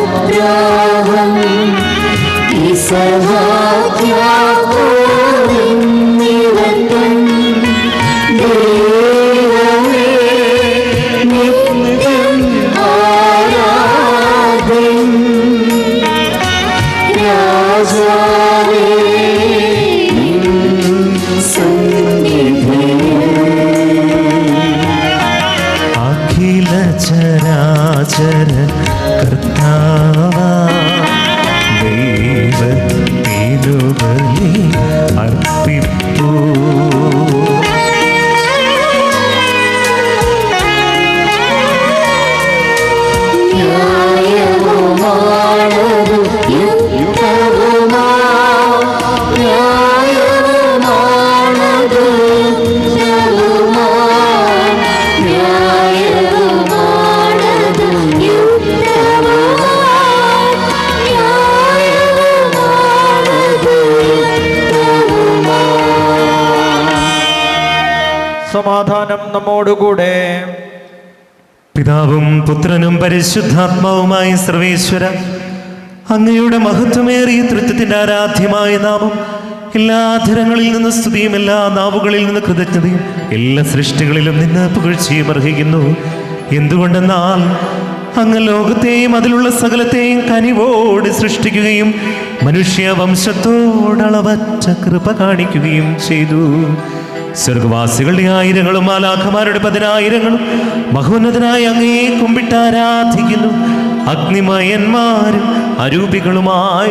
അബ്രാഹം ഇസഹാക്ക് യാക്കോബ് എന്നിവൻ ദൈവമേ നിത്യം ആരാധ്യൻ രാജാവേ നിൻ സന്നിധിയിൽ അഖില ചരാചര കർത്താവാ ദൈവത്തിനു ബലി അർപ്പിപ്പൂ. ന്യായവുമാണതു ന്യായവുമാണതു സമാധാനം നമ്മോടുകൂടെ. പിതാവും പുത്രനും പരിശുദ്ധാത്മാവുമായ സർവേശ്വര, അങ്ങയുടെ മഹത്വമേറിയ തൃത്വത്തിന്റെ ആരാധ്യമായ നാമം എല്ലാ അധരങ്ങളിൽ നിന്ന് സ്തുതിയും എല്ലാ നാവുകളിൽ നിന്ന് കൃതജ്ഞതയും എല്ലാ സൃഷ്ടികളിലും നിന്ന് പുകഴ്ചയും അർഹിക്കുന്നു. എന്തുകൊണ്ടെന്നാൽ അങ്ങ് ലോകത്തെയും അതിലുള്ള സകലത്തെയും കനിവോട് സൃഷ്ടിക്കുകയും മനുഷ്യ വംശത്തോടളവറ്റ കൃപ കാണിക്കുകയും ചെയ്തു. സ്വർഗവാസികളുടെ ആയിരങ്ങളും മാലാഖമാരുടെ 10,000ങ്ങളും മഹോന്നതനായ അങ്ങയെ കുമ്പിട്ട് ആരാധിക്കുന്നു. അഗ്നിമയന്മാരും അരൂപികളുമായ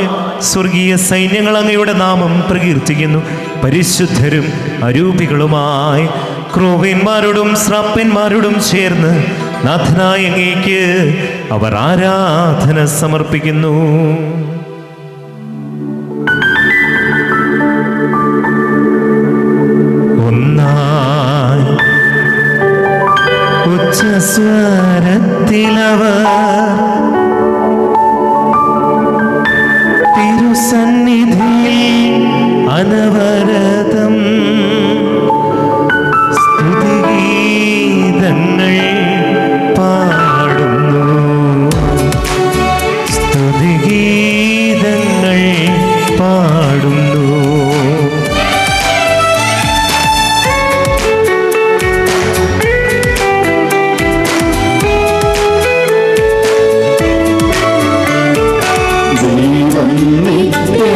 സ്വർഗീയ സൈന്യങ്ങൾ അങ്ങയുടെ നാമം പ്രകീർത്തിക്കുന്നു. പരിശുദ്ധരും അരൂപികളുമായ ക്രോവ്യന്മാരോടും ശ്രാപ്പന്മാരോടും ചേർന്ന് നാഥനായ അങ്ങേക്ക് അവർ ആരാധന സമർപ്പിക്കുന്നു. ഒന്നായി ഉച്ചസ്വരത്തിലവർ തിരുസന്നിധിയിൽ അനവരതം സ്തുതിഗീതങ്ങൾ പാടുന്നു. സ്തുതിഗീതങ്ങൾ പാടുന്നു. നിത്യം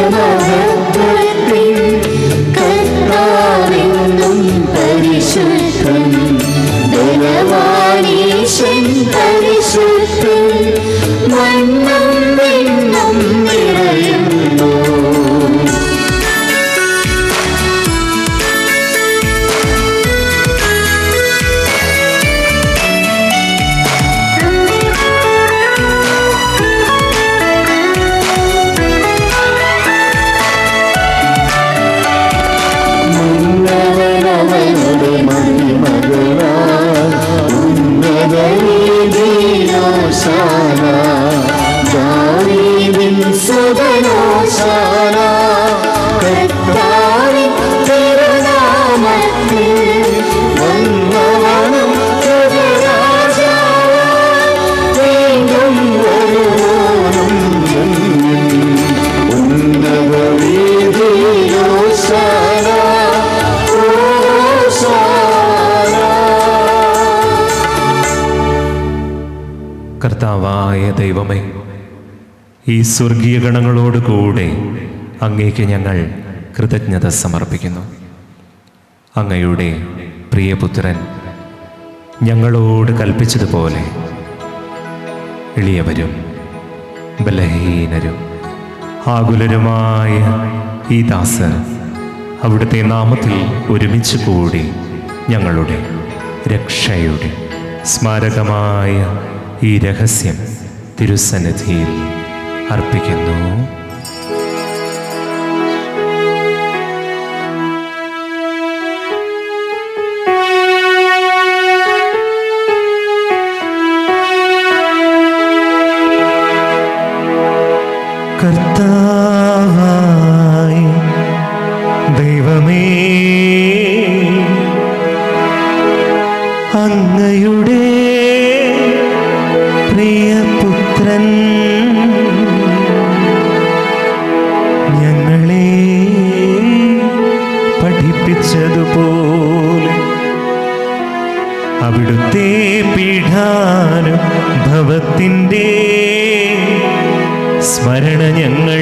കർത്താവിൻ തിരുനാമത്തിൽ വന്നവനും രാജാവായി വീണ്ടും വരുവാനും ഉന്നത വീതിയിലോ കർത്താവായ ദൈവമേ, ഈ സ്വർഗീയ ഗണങ്ങളോട് കൂടെ അങ്ങേക്ക് ഞങ്ങൾ കൃതജ്ഞത സമർപ്പിക്കുന്നു. അങ്ങയുടെ പ്രിയപുത്രൻ ഞങ്ങളോട് കൽപ്പിച്ചതുപോലെ എളിയവരും ബലഹീനരും ആകുലരുമായ ഈ ദാസർ അവിടുത്തെ നാമത്തിൽ ഒരുമിച്ച് കൂടി ഞങ്ങളുടെ രക്ഷയുടെ സ്മാരകമായ ഈ രഹസ്യം തിരുസന്നിധിയിൽ അർപ്പിക്കുന്നു. കർത്താവായ ദൈവമേ, അങ്ങയുടെ പ്രിയപുത്രൻ ഞങ്ങളെ പഠിപ്പിച്ചതുപോലെ അവിടുത്തെ പീഠാനുഭവത്തിൻ്റെ സ്മരണ ഞങ്ങൾ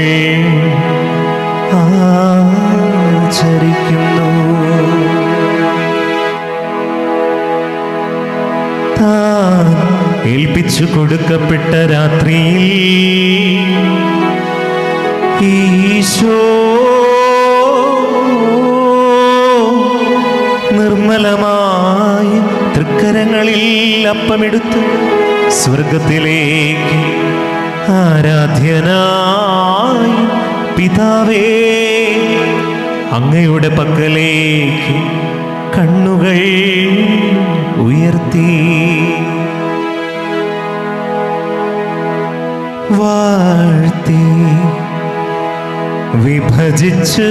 ആചരിക്കുന്നു. താൻ ഏൽപ്പിച്ചു കൊടുക്കപ്പെട്ട രാത്രിയിൽ ഈശോ നിർമ്മലമായ തൃക്കരങ്ങളിൽ അപ്പമെടുത്ത് സ്വർഗത്തിലേക്ക് ആരാധ്യനായി പിതാവേ അങ്ങയുടെ പക്കലേക്ക് കണ്ണുകൾ ഉയർത്തി വാഴ്ത്തി വിഭജിച്ച്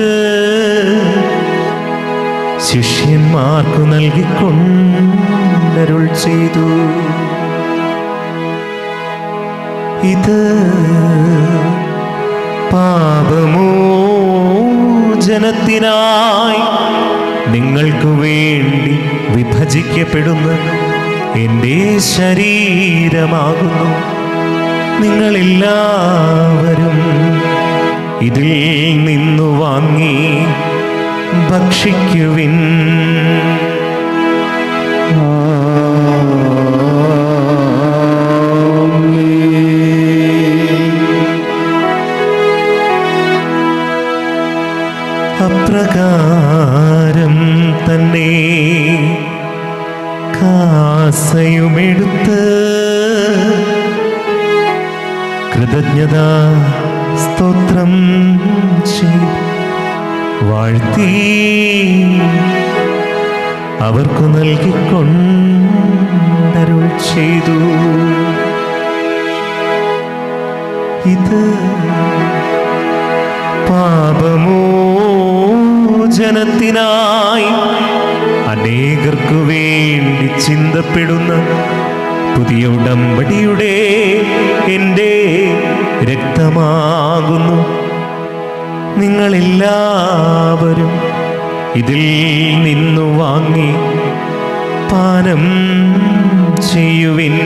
ശിഷ്യന്മാർക്കു നൽകിക്കൊണ്ടരുൾ ചെയ്തു. ഇത് പാപമോചനത്തിനായി നിങ്ങൾക്ക് വേണ്ടി വിഭജിക്കപ്പെടുന്ന എൻ്റെ ശരീരമാകുന്നു. നിങ്ങളെല്ലാവരും ഇതിൽ നിന്നു വാങ്ങി ഭക്ഷിക്കുവിൻ. അപ്രകാരം തന്നെ കാസയുമെടുത്ത് കൃതജ്ഞതാ സ്തോത്രം ചെയ്ത് വാഴ്ത്തി അവർക്കു നൽകിക്കൊണ്ടരുൾ ചെയ്തു. ഇത് പാപമോചനത്തിനായി അനേകർക്കു വേണ്ടി ചിന്തപ്പെടുന്ന പുതിയ ഉടമ്പടിയുടെ എൻ്റെ രക്തമാകുന്നു. നിങ്ങളെല്ലാവരും ഇതിൽ നിന്നു വാങ്ങി പാനം ചെയ്യുവിൻ.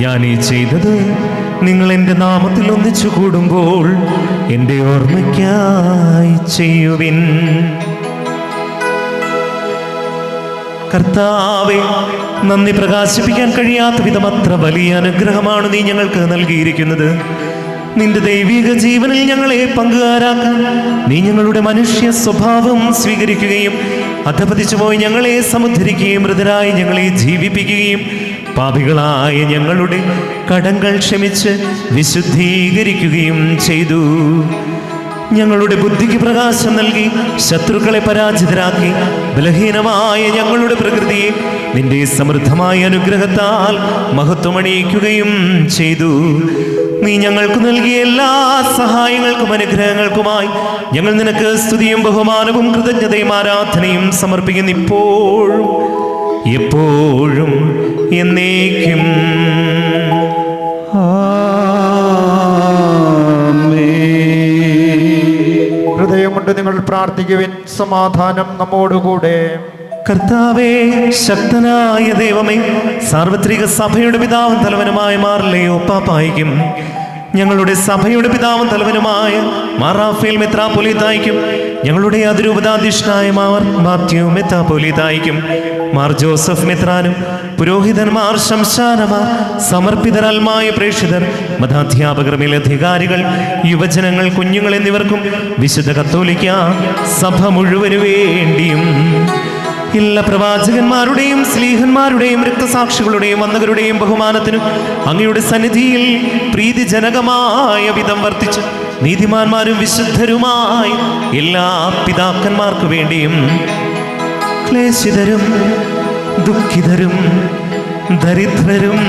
ഞാനീ ചെയ്തത് നിങ്ങൾ എൻ്റെ നാമത്തിൽ ഒന്നിച്ചു കൂടുമ്പോൾ എൻ്റെ ഓർമ്മയ്ക്കായി ചെയ്യുവിൻ. കർത്താവേ, നന്ദി പ്രകാശിപ്പിക്കാൻ കഴിയാത്ത വിധം അത്ര വലിയ അനുഗ്രഹമാണ് നീ ഞങ്ങൾക്ക് നൽകിയിരിക്കുന്നത്. നിന്റെ ദൈവിക ജീവനിൽ ഞങ്ങളെ പങ്കുകാരാക്കാൻ നീ ഞങ്ങളുടെ മനുഷ്യ സ്വഭാവം സ്വീകരിക്കുകയും അധപതിച്ചു പോയി ഞങ്ങളെ സമുദ്ധരിക്കുകയും മൃതരായി ഞങ്ങളെ ജീവിപ്പിക്കുകയും പാപികളായ ഞങ്ങളുടെ കടങ്ങൾ ക്ഷമിച്ച് വിശുദ്ധീകരിക്കുകയും ചെയ്തു. ഞങ്ങളുടെ ബുദ്ധിക്ക് പ്രകാശം നൽകി ശത്രുക്കളെ പരാജിതരാക്കി ബലഹീനമായ ഞങ്ങളുടെ പ്രകൃതിയെ നിന്റെ സമൃദ്ധമായ അനുഗ്രഹത്താൽ മഹത്വമണിയിക്കുകയും ചെയ്തു. നീ ഞങ്ങൾക്ക് നൽകിയ എല്ലാ സഹായങ്ങൾക്കും അനുഗ്രഹങ്ങൾക്കുമായി ഞങ്ങൾ നിനക്ക് സ്തുതിയും ബഹുമാനവും കൃതജ്ഞതയും ആരാധനയും സമർപ്പിക്കുന്നു, ഇപ്പോഴും എപ്പോഴും എന്നേക്കും. ഹൃദയം കൊണ്ട് നിങ്ങൾ പ്രാർത്ഥിക്കുവിൻ. സമാധാനം നമ്മോടുകൂടെ. കർത്താവേ, ശക്തനായ ദൈവമേ, സാർവത്രിക സഭയുടെ പിതാവും തലവനുമായ മാർലയോ പാപ്പായിക്കും, ഞങ്ങളുടെ സഭയുടെ പിതാവും തലവനുമായ മാർ റാഫേൽ മെത്രാപ്പൊലീത്തായിക്കും, ഞങ്ങളുടെ അതിരൂപതാധ്യക്ഷനായ മാർ മാത്യു മെത്രാപ്പൊലീത്തായിക്കും, മാർ ജോസഫ് മെത്രാനും പുരോഹിതന്മാർ, ശംശാനമാർ, സമർപ്പിതരൽമായ പ്രേക്ഷിതർ, മതാധ്യാപകർ, മേലധികാരികൾ, യുവജനങ്ങൾ, കുഞ്ഞുങ്ങൾ എന്നിവർക്കും വിശുദ്ധ കത്തോലിക്ക സഭ മുഴുവനു വേണ്ടിയും എല്ലാ പ്രവാചകന്മാരുടെയും സ്ലീഹന്മാരുടെയും രക്തസാക്ഷികളുടെയും വന്ദകരുടെയും ബഹുമാനത്തിനും അങ്ങയുടെ സന്നിധിയിൽ പ്രീതിജനകമായ വിധം വർത്തിച്ച് നീതിമാന്മാരും വിശുദ്ധരുമായി എല്ലാ പിതാക്കന്മാർക്കു വേണ്ടിയും ക്ലേശിതരും ദുഃഖിതരും ദരിദ്രരും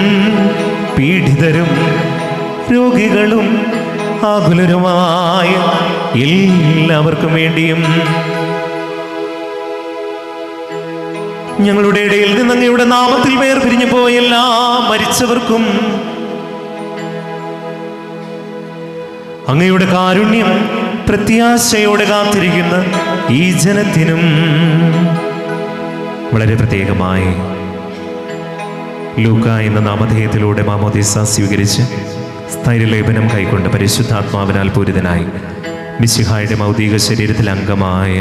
പീഡിതരും രോഗികളും ആകുലരുമായ എല്ലാവർക്കും വേണ്ടിയും ഞങ്ങളുടെ ഇടയിൽ നിന്ന് അങ്ങയുടെ നാമത്തിൽ വേർപിരിഞ്ഞു പോയ എല്ലാ മരിച്ചവർക്കും അങ്ങയുടെ കാരുണ്യം പ്രത്യാശയോടെ കാത്തിരിക്കുന്ന ഈ ജനത്തിനും വളരെ പ്രത്യേകമായി ലൂക്ക എന്ന നാമധേയത്തിലൂടെ മാമോദീസ സ്വീകരിച്ച് സ്ഥൈര്യലേപനം കൈക്കൊണ്ട് പരിശുദ്ധാത്മാവിനാൽ പൂരിതനായി മിശിഹായുടെ മൗതിക ശരീരത്തിൽ അംഗമായ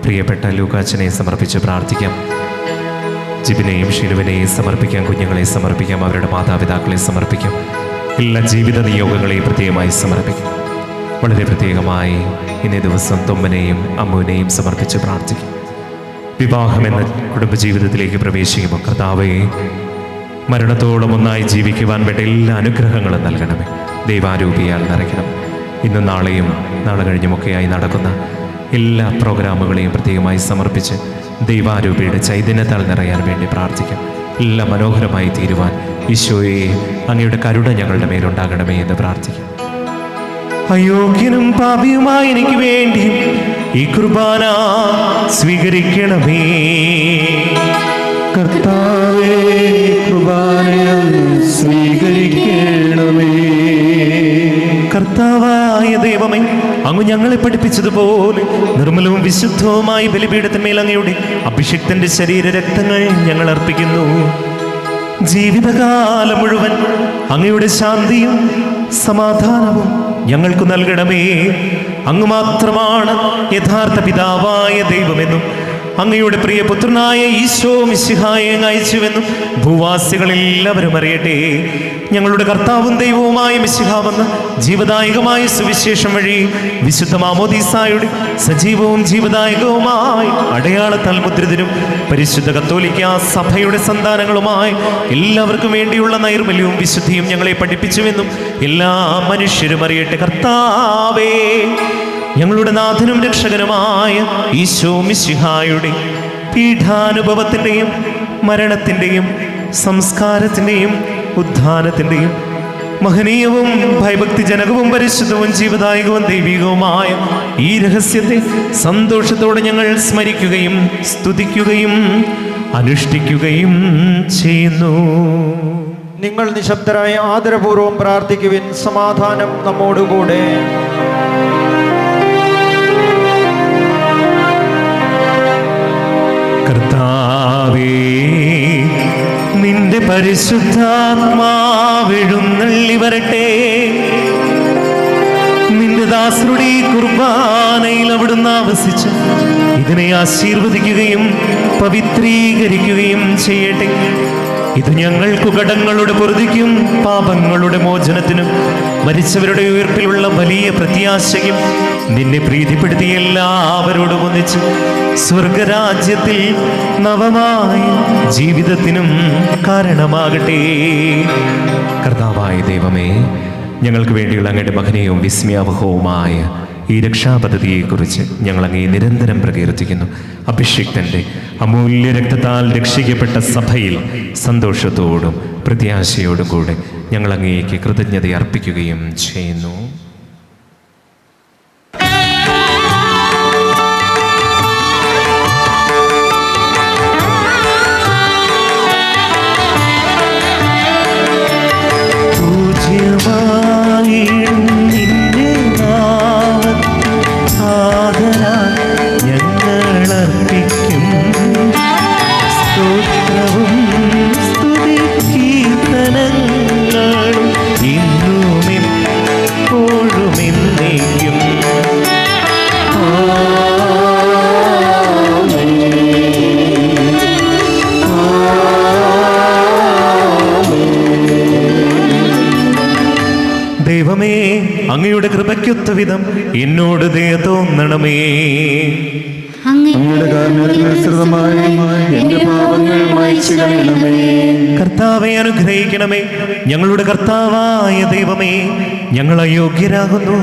പ്രിയപ്പെട്ട ലൂക്കാച്ചനെ സമർപ്പിച്ച് പ്രാർത്ഥിക്കാം. ജിബിനെയും ഷിനുവിനെയും സമർപ്പിക്കാം, കുഞ്ഞുങ്ങളെ സമർപ്പിക്കാം, അവരുടെ മാതാപിതാക്കളെ സമർപ്പിക്കാം, എല്ലാ ജീവിത നിയോഗങ്ങളെയും പ്രത്യേകമായി സമർപ്പിക്കാം. വളരെ പ്രത്യേകമായി ഇന്നേ ദിവസം തൊമ്മനെയും അമ്മുവിനെയും സമർപ്പിച്ച് പ്രാർത്ഥിക്കും. വിവാഹമെന്ന കുടുംബജീവിതത്തിലേക്ക് പ്രവേശിക്കുമ്പോൾ കർത്താവേ, മരണത്തോളം ഒന്നായി ജീവിക്കുവാൻ വേണ്ട എല്ലാ അനുഗ്രഹങ്ങളും നൽകണമേ. ദൈവാരൂപിയാൽ നിറയ്ക്കണം. ഇന്നും നാളെയും നാളെ കഴിഞ്ഞുമൊക്കെയായി നടക്കുന്ന എല്ലാ പ്രോഗ്രാമുകളെയും പ്രത്യേകമായി സമർപ്പിച്ച് ദൈവാരൂപിയുടെ ചൈതന്യത്താൽ നിറയാൻ വേണ്ടി പ്രാർത്ഥിക്കാം. എല്ലാം മനോഹരമായി തീരുവാൻ ഈശോയെ അങ്ങയുടെ കരുണ ഞങ്ങളുടെ മേലുണ്ടാകണമേ എന്ന് പ്രാർത്ഥിക്കാം. അയോഗ്യനും പാപിയുമായി എനിക്ക് വേണ്ടി ഈ കുർബാന സ്വീകരിക്കണമേ. കർത്താവേ, കുർബാനയം സ്വീകരിക്കണമേ. കർത്താവായ ദൈവമേ, അങ്ങ് ഞങ്ങളെ പഠിപ്പിച്ചതുപോലെ നിർമ്മലവും വിശുദ്ധവുമായി ബലിപീഠത്തിന്മേൽ അങ്ങയുടെ അഭിഷിക്തന്റെ ശരീരരക്തങ്ങൾ ഞങ്ങൾ അർപ്പിക്കുന്നു. ജീവിതകാലം മുഴുവൻ അങ്ങയുടെ ശാന്തിയും സമാധാനവും ഞങ്ങൾക്ക് നൽകണമേ. അങ്ങ് മാത്രമാണ് യഥാർത്ഥ പിതാവായ ദൈവമെന്നും അങ്ങയുടെ പ്രിയപുത്രനായ ഈശോ മിശിഹായെ അയച്ചുവെന്നും ഭൂവാസികളെല്ലാവരും അറിയട്ടെ. ഞങ്ങളുടെ കർത്താവും ദൈവവുമായ മിശിഹാവെന്ന് ജീവദായകമായ സുവിശേഷം വഴി വിശുദ്ധ മാമോദീസായുടെ സജീവവും ജീവദായകവുമായി അടയാളത്താൽ മുദ്രിതരും പരിശുദ്ധ കത്തോലിക്ക സഭയുടെ സന്താനങ്ങളുമായി എല്ലാവർക്കും വേണ്ടിയുള്ള നൈർമല്യവും വിശുദ്ധിയും ഞങ്ങളെ പഠിപ്പിച്ചുവെന്നും എല്ലാ മനുഷ്യരും അറിയട്ടെ. കർത്താവേ, ഞങ്ങളുടെ നാഥനും രക്ഷകനുമായ ഈശോ മിശിഹായുടെ പീഠാനുഭവത്തിൻ്റെയും മരണത്തിൻ്റെയും സംസ്കാരത്തിൻ്റെയും ഉത്ഥാനത്തിൻ്റെയും മഹനീയവും ഭയഭക്തിജനകവും പരിശുദ്ധവും ജീവദായകവും ദൈവികവുമായ ഈ രഹസ്യത്തെ സന്തോഷത്തോടെ ഞങ്ങൾ സ്മരിക്കുകയും സ്തുതിക്കുകയും അനുഷ്ഠിക്കുകയും ചെയ്യുന്നു. നിങ്ങൾ നിശബ്ദരായി ആദരപൂർവ്വം പ്രാർത്ഥിക്കുവിൻ. സമാധാനം നമ്മോടുകൂടെ. കർത്താവേ, നിന്റെ പരിശുദ്ധാത്മാവെഴുന്നള്ളി വരട്ടെ. നിന്റെ ദാസരുടെ കുർബാനയിൽ അവിടുന്ന് ആവസിച്ച് ഇതിനെ ആശീർവദിക്കുകയും പവിത്രീകരിക്കുകയും ചെയ്യട്ടെ. ഇത് ഞങ്ങൾക്ക് കടങ്ങളുടെ പൊറുതിക്കും പാപങ്ങളുടെ മോചനത്തിനും മരിച്ചവരുടെ ഉയർപ്പിലുള്ള വലിയ പ്രത്യാശയും നിന്നെ പ്രീതിപ്പെടുത്തി എല്ലാവരോടും ഒന്നിച്ച് സ്വർഗരാജ്യത്തിൽ നവമായ ജീവിതത്തിനും കാരണമാകട്ടെ. കർത്താവായ ദൈവമേ, ഞങ്ങൾക്ക് വേണ്ടിയുള്ള അങ്ങയുടെ മഹനീയവും വിസ്മയാവഹവുമായ ഈ രക്ഷാപദ്ധതിയെക്കുറിച്ച് ഞങ്ങൾ അങ്ങേ നിരന്തരം പ്രകീർത്തിക്കുന്നു. അഭിഷിക്തൻ്റെ അമൂല്യ രക്തത്താൽ രക്ഷിക്കപ്പെട്ട സഭയിൽ സന്തോഷത്തോടും പ്രത്യാശയോടും കൂടെ ഞങ്ങൾ അങ്ങേക്ക് കൃതജ്ഞത അർപ്പിക്കുകയും ചെയ്യുന്നു. ദൈവമേ, അങ്ങയുടെ കൃപയ്ക്കൊത്ത വിധം എന്നോട് ദയ തോന്നണമേ. അങ്ങയുടെ കാരുണ്യത്തിനനുസൃതമായി എന്റെ പാപങ്ങൾ മായ്ച്ചു കളയണമേ. കർത്താവെ അനുഗ്രഹിക്കണമേ. ഞങ്ങളുടെ കർത്താവായ ദൈവമേ, ഞങ്ങൾ അയോഗ്യരാകുന്നു,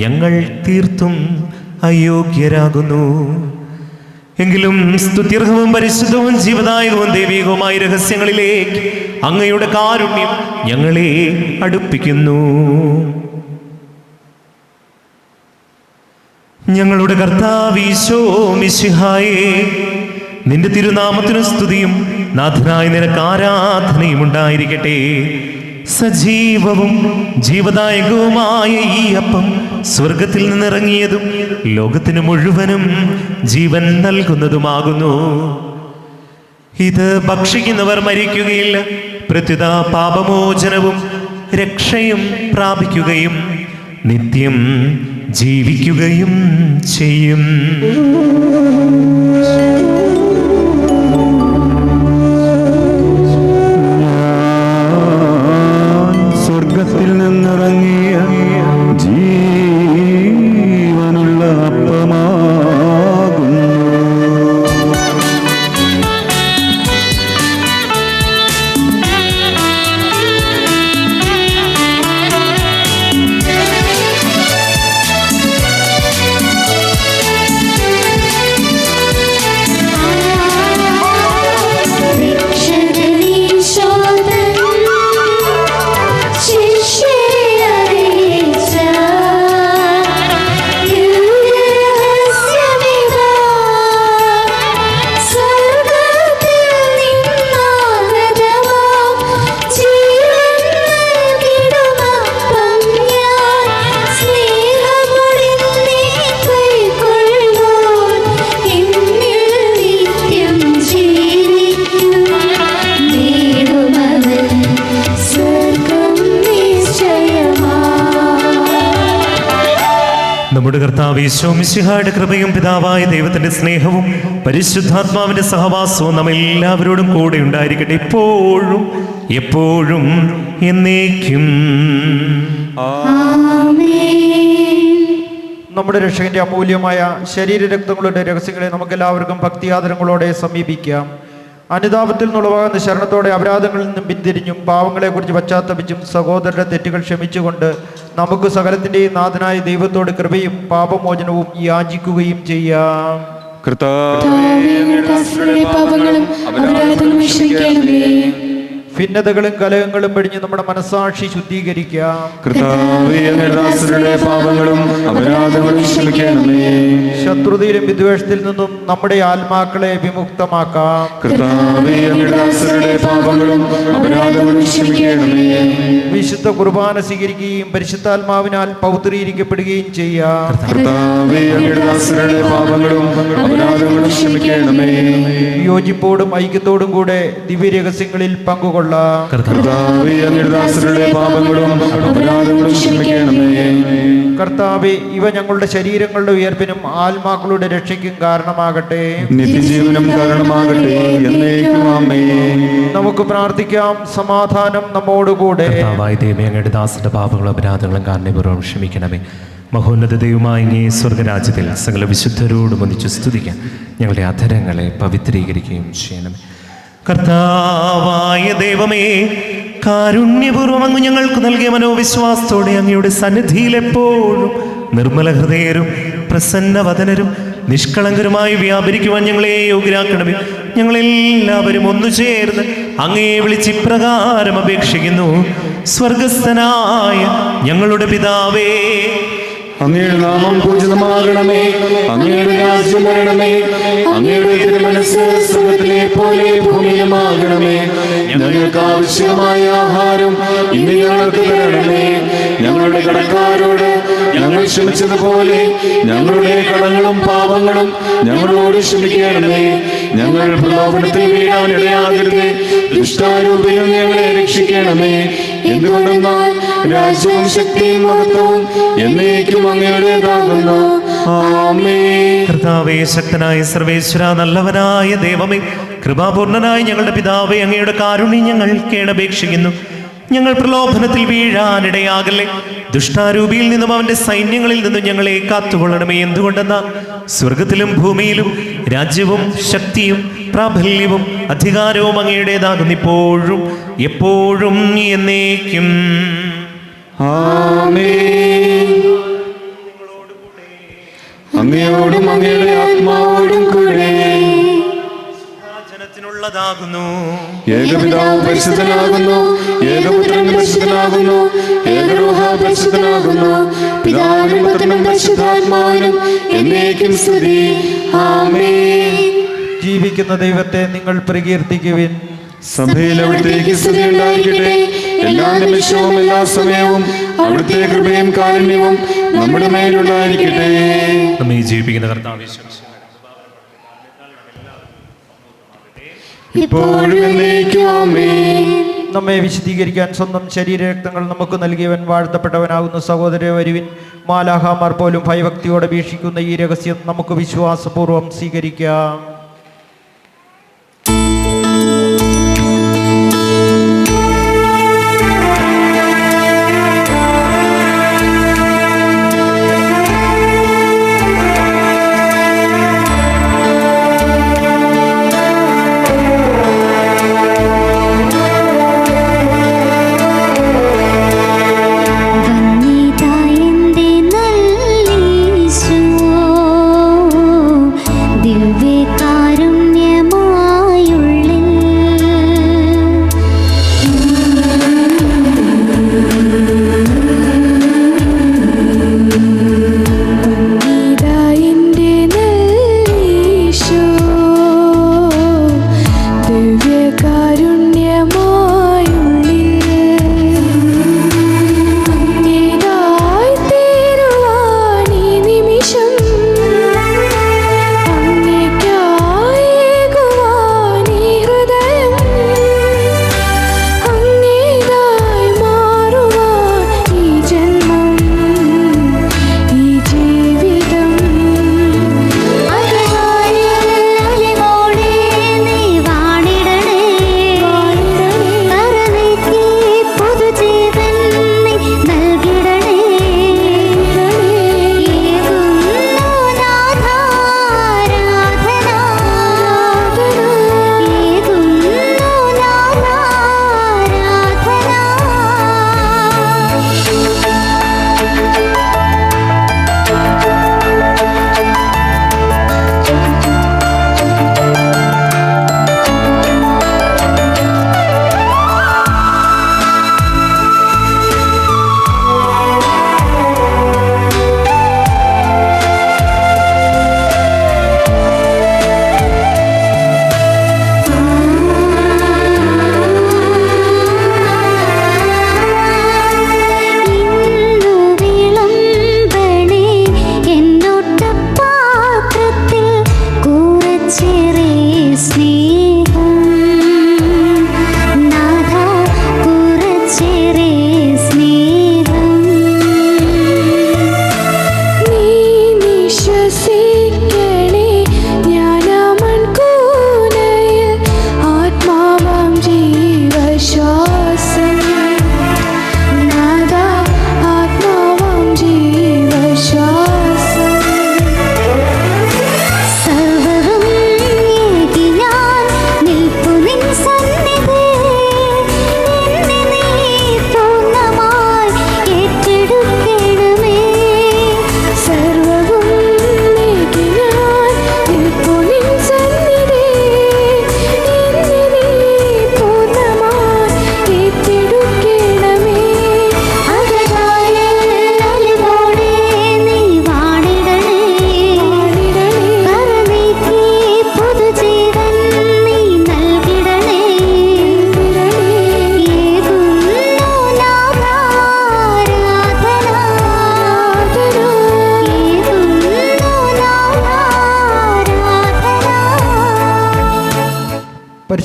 ഞങ്ങൾ തീർത്തും അയോഗ്യരാകുന്നു. എങ്കിലും സ്തുത്യർഹവും പരിശുദ്ധവും ജീവദായകവും ദൈവികവുമായ രഹസ്യങ്ങളിലേക്ക് അങ്ങയുടെ കാരുണ്യം ഞങ്ങളെ അടുപ്പിക്കുന്നു. ഞങ്ങളുടെ കർത്താവ് ഈശോ മിശിഹായേ, നിന്റെ തിരുനാമത്തിനു സ്തുതിയും നാഥനായ നിനക്ക് ആരാധനയും ഉണ്ടായിരിക്കട്ടെ. സജീവവും ജീവദായകവുമായ ഈ അപ്പം സ്വർഗത്തിൽ നിന്നിറങ്ങിയതും ലോകത്തിന് മുഴുവനും ജീവൻ നൽകുന്നതുമാകുന്നു. ഇത് ഭക്ഷിക്കുന്നവർ മരിക്കുകയില്ല, പ്രത്യുത പാപമോചനവും രക്ഷയും പ്രാപിക്കുകയും നിത്യം ജീവിക്കുകയും ചെയ്യും. സ്വർഗത്തിൽ നിന്നിറങ്ങിയ ജീവനുള്ള അപ്പമാകുന്നു. നമ്മുടെ കർത്താവ് ഈശോ മിശിഹായുടെ കൃപയും പിതാവായ ദൈവത്തിന്റെ സ്നേഹവും പരിശുദ്ധാത്മാവിന്റെ സഹവാസവും നമ്മെല്ലാവരോടും കൂടെ ഉണ്ടായിരിക്കട്ടെ, ഇപ്പോഴും എപ്പോഴും എന്നേക്കും. നമ്മുടെ രക്ഷകന്റെ അമൂല്യമായ ശരീരരക്തങ്ങളുടെ രഹസ്യങ്ങളെ നമുക്കെല്ലാവർക്കും ഭക്തിയാദരങ്ങളോടെ സമീപിക്കാം. അനുതാപത്തിൽ നിന്നുളവാകുന്ന ശരണത്തോടെ അപരാധങ്ങളിൽ നിന്നും പിന്തിരിഞ്ഞും പാവങ്ങളെക്കുറിച്ച് പശ്ചാത്തപിച്ചും സഹോദരന്റെ തെറ്റുകൾ ക്ഷമിച്ചുകൊണ്ട് നമുക്ക് സകലത്തിൻ്റെയും നാഥനായ ദൈവത്തോട് കൃപയും പാപമോചനവും യാചിക്കുകയും ചെയ്യാം. പാപങ്ങളും അപരാധങ്ങളും ക്ഷമിക്കണമേ. ഭിന്നതകളും കലഹങ്ങളും പിടിഞ്ഞ് നമ്മുടെ മനസ്സാക്ഷി ശുദ്ധീകരിക്കാം. പാപങ്ങളും അപരാധങ്ങളും ക്ഷമിക്കണമേ. ശത്രുതയിലും വിദ്വേഷത്തിൽ നിന്നും നമ്മുടെ ആത്മാക്കളെ വിമുക്തമാക്കാം. പാപങ്ങളും അപരാധങ്ങളും ക്ഷമിക്കണമേ. വിശുദ്ധ കുർബാന സ്വീകരിക്കുകയും പരിശുദ്ധാത്മാവിനാൽ പൗത്രീകരിക്കപ്പെടുകയും ചെയ്യാം. പാപങ്ങളും അപരാധങ്ങളും ക്ഷമിക്കണമേ. യോജിപ്പോടും ഐക്യത്തോടും കൂടെ ദിവ്യരഹസ്യങ്ങളിൽ പങ്കുകൊള്ളാം. കർത്താവേ, ഇവ ഞങ്ങളുടെ ശരീരങ്ങളുടെ ഉയർപ്പിനും ആത്മാക്കളുടെ രക്ഷയ്ക്കും കാരണമാകട്ടെ, നിത്യജീവനും കാരണമാകട്ടെ. എന്നേക്കും ആമേൻ. നമുക്ക് പ്രാർത്ഥിക്കാം. സമാധാനം നമ്മോടുകൂടെ. കർത്താവായ ദൈവമേ, അങ്ങയുടെ ദാസന്റെ പാപങ്ങളും അപരാധങ്ങളും കാരുണ്യപൂർവ്വം ക്ഷമിക്കണമേ. മഹോന്നത ദൈവമായ അങ്ങേ സ്വർഗരാജ്യത്തിൽ സകല വിശുദ്ധരോടും ഒന്നിച്ചു സ്തുതിക്കാൻ ഞങ്ങളുടെ അധരങ്ങളെ പവിത്രീകരിക്കുകയും ചെയ്യണമേ. കർത്താവായ ദൈവമേ, കാരുണ്യപൂർവ്വം അങ്ങ് ഞങ്ങൾക്ക് നൽകിയ മനോവിശ്വാസത്തോടെ അങ്ങയുടെ സന്നിധിയിൽ എപ്പോഴും നിർമ്മല ഹൃദയരും പ്രസന്നവദനരും നിഷ്കളങ്കരുമായി വ്യാപരിക്കുവാൻ ഞങ്ങളെ യോഗ്യരാക്കണമേ. ഞങ്ങളെല്ലാവരും ഒന്നു ചേർന്ന് അങ്ങയെ വിളിച്ച് ഇപ്രകാരം അപേക്ഷിക്കുന്നു. സ്വർഗസ്ഥനായ ഞങ്ങളുടെ പിതാവേ, അങ്ങയുടെ നാമം പൂജിതമാകണമേ. അങ്ങയുടെ രാജ്യം വരണമേ. അങ്ങയുടെ തിരുമനസ്സ് സ്വർഗ്ഗത്തിലെ പോലെ ഭൂമിയിലുമാകണമേ. ഞങ്ങൾക്ക് ആവശ്യമായ ആഹാരം ഇന്ന് ഞങ്ങൾക്ക് തരണമേ. ഞങ്ങളുടെ കടക്കാരോട് ഞങ്ങൾ ക്ഷമിച്ചതുപോലെ ഞങ്ങളുടെ കടങ്ങളും പാപങ്ങളും ഞങ്ങളോട് ക്ഷമിക്കണമേ. ഞങ്ങൾ പ്രലോഭനത്തിൽ വീഴാൻ ഇടയാകരുതേ. ദുഷ്ടാരൂപിയിൽ ഞങ്ങളെ രക്ഷിക്കണമേ. എന്തുകൊണ്ടെന്നാൽ രാജ്യവും ശക്തിയും മഹത്വവും എന്നേക്കും അങ്ങയുടേതാകുന്നു. ആമേൻ. കർത്താവേ, ശക്തനായ സർവേശ്വര, നല്ലവനായ ദൈവമേ, കൃപാപൂർണനായ ഞങ്ങളുടെ പിതാവേ, അങ്ങയുടെ കാരുണ്യം ഞങ്ങൾ കേണപേക്ഷിക്കുന്നു. ഞങ്ങൾ പ്രലോഭനത്തിൽ വീഴാനിടയാകല്ലേ. ദുഷ്ടാരൂപിയിൽ നിന്നും അവന്റെ സൈന്യങ്ങളിൽ നിന്നും ഞങ്ങളെ കാത്തുകൊള്ളണമേ. എന്തുകൊണ്ടെന്നാൽ സ്വർഗത്തിലും ഭൂമിയിലും രാജ്യവും ശക്തിയും പ്രാബല്യവും അധികാരവും അങ്ങയുടേതാകുന്നു, ഇപ്പോഴും എപ്പോഴും എന്നേക്കും. ആമേൻ. അങ്ങയോടും അങ്ങയുടെ ആത്മാവോടും കൂടെ ജനത്തിനുള്ളതാകുന്നു. ഏകപിതാവ് പരിശുദ്ധനാകുന്നു, ഏകപുത്രൻ പരിശുദ്ധനാകുന്നു, ഏകരൂഹ പരിശുദ്ധനാകുന്നു. പിതാവിനും പുത്രനും പരിശുദ്ധാത്മാവിനും എന്നേക്കും സ്തുതി. ആമേൻ. ജീവിക്കുന്ന ദൈവത്തെ നിങ്ങൾ പ്രകീർത്തിക്കുവിൻ. സഭയിൽ അവിടുത്തേക്ക് സ്തുതി ഉണ്ടായിരിക്കട്ടെ. എല്ലാ നിമിഷവും എല്ലാ സമയവും അവിടുത്തെ കൃപയും കാരുണ്യവും നമ്മുടെ മേലുണ്ടായിരിക്കട്ടെ. നമ്മെ ജീവിപ്പിക്കുന്ന കർത്താവേ, ഇപ്പോഴും എന്നേക്കും ആമേൻ. നമ്മെ വിശദീകരിക്കാൻ സ്വന്തം ശരീരരക്തങ്ങൾ നമുക്ക് നൽകിയവൻ വാഴ്ത്തപ്പെട്ടവനാകുന്ന സഹോദര വരുവിൻ. മാലാഹാമാർ പോലും ഭയഭക്തിയോടെ വീക്ഷിക്കുന്ന ഈ രഹസ്യം നമുക്ക് വിശ്വാസപൂർവ്വം സ്വീകരിക്കാം. ദിവ്യ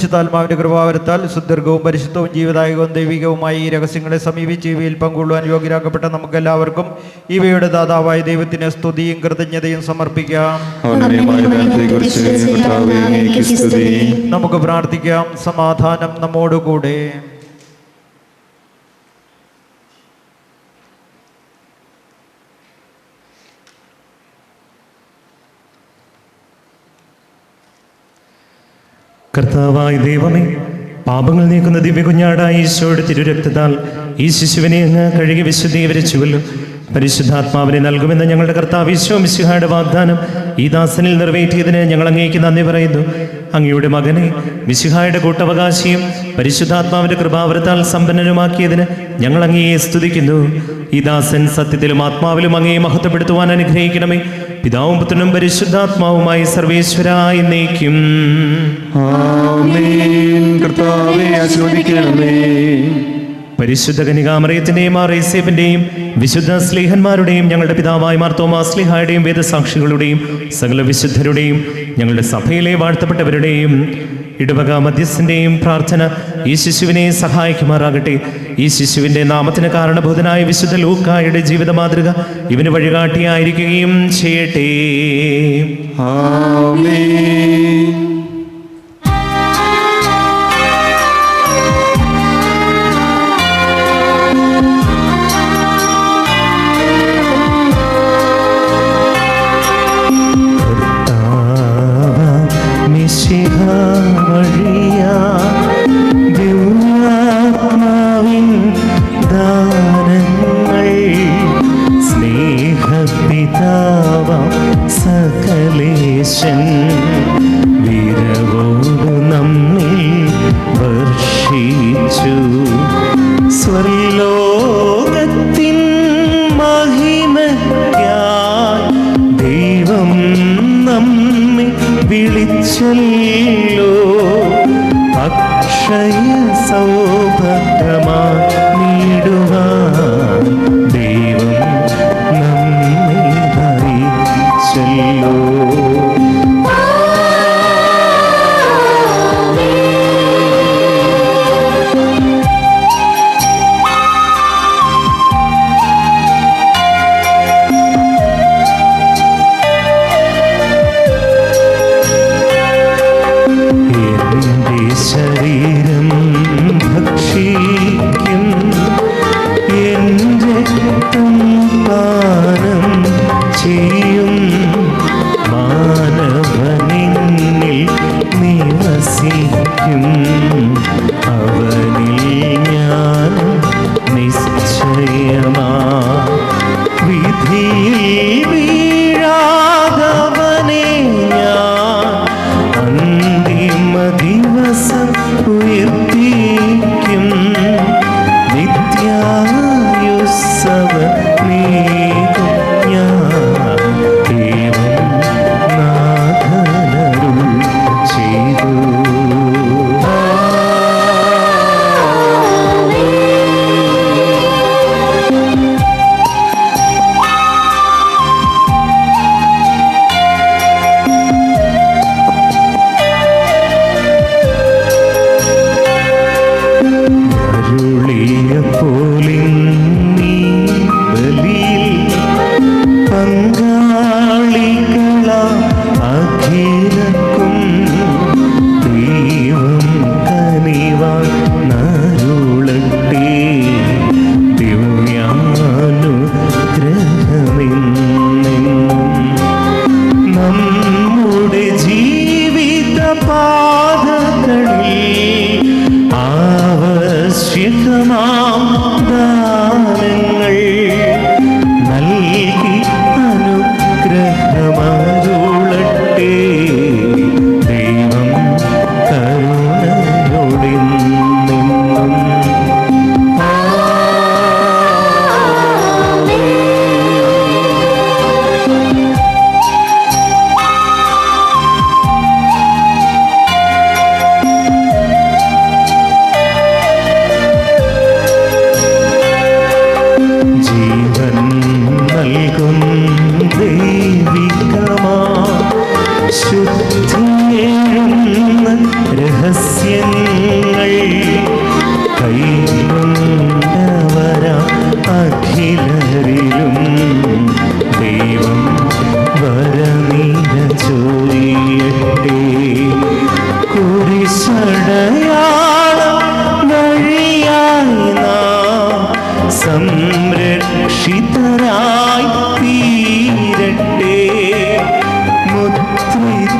പരിശുദ്ധാത്മാവിന്റെ കൃപാവരത്താൽ സുദീർഘവും പരിശുദ്ധവും ജീവദായകവും ദൈവികവുമായി ഈ രഹസ്യങ്ങളെ സമീപിച്ച് ഇവയിൽ പങ്കുകൊള്ളുവാൻ യോഗ്യരാക്കപ്പെട്ട നമുക്കെല്ലാവർക്കും ഇവയുടെ ദാതാവായ ദൈവത്തിന് സ്തുതിയും കൃതജ്ഞതയും സമർപ്പിക്കാം. നമുക്ക് പ്രാർത്ഥിക്കാം. സമാധാനം നമ്മോടുകൂടെ. കർത്താവായ ദൈവമേ, പാപങ്ങൾ നീക്കുന്ന ദിവ്യകുഞ്ഞാടായ ഈശോയുടെ തിരുരക്തത്താൽ ഈ ശിശുവിനെ അങ്ങ് കഴുകി വിശുദ്ധീകരിച്ചുവല്ലോ. പരിശുദ്ധാത്മാവിനെ നൽകുമെന്ന് ഞങ്ങളുടെ കർത്താവ് ഈശോ മിശിഹായുടെ വാഗ്ദാനം ഈ ദാസനിൽ നിറവേറ്റിയതിന് ഞങ്ങൾ അങ്ങേക്ക് നന്ദി പറയുന്നു. അങ്ങയുടെ മകനെ മിശിഹായുടെ കൂട്ടവകാശിയും പരിശുദ്ധാത്മാവിന്റെ കൃപാവരത്താൽ സമ്പന്നനുമാക്കിയതിന് ഞങ്ങൾ അങ്ങയെ സ്തുതിക്കുന്നു. ഈ ദാസൻ സത്യത്തിലും ആത്മാവിലും അങ്ങയെ മഹത്വപ്പെടുത്തുവാൻ അനുഗ്രഹിക്കണമേ. പിതാവും പുത്രനും പരിശുദ്ധാത്മാവുമായി സർവേശ്വരായി എന്നേക്കും. ആമേൻ. കർത്താവേ ആശീർവദിക്കണമേ. പരിശുദ്ധ കന്യകാമറിയത്തിന്റെയും യേസേപ്പിന്റെയും വിശുദ്ധ സ്ലീഹന്മാരുടെയും ഞങ്ങളുടെ പിതാവായ മാർ തോമാസ് സ്ലീഹായുടെയും വേദസാക്ഷികളുടെയും സകല വിശുദ്ധരുടെയും ഞങ്ങളുടെ സഭയിലെ വാഴ്ത്തപ്പെട്ടവരുടെയും ഇടവക മധ്യസ്ഥന്റെയും പ്രാർത്ഥന ഈ ശിശുവിനെ സഹായിക്കുമാറാകട്ടെ. ഈ ശിശുവിന്റെ നാമത്തിന് കാരണഭൂതനായ വിശുദ്ധ ലൂക്കായുടെ ജീവിത മാതൃക ഇവന് വഴികാട്ടിയായിരിക്കുകയും ചെയ്യട്ടെ. ആമേൻ. ദിവ്യാത്മാവിൻ ദാനങ്ങൾ സ്നേഹപിതാവാം സകലേശൻ വിരവോടു നമ്മിൽ വർഷിച്ചു. സ്വർലോകത്തിൻ മഹിമയ്ക്കായി ദൈവം നമ്മെ വിളിച്ചല്ലോ. അക്ഷയ സൗഭാഗ്യമായിടുവാൻ ദൈവം നമ്മെ നയിച്ചല്ലോ. ശരീരം ഭക്ഷിക്കും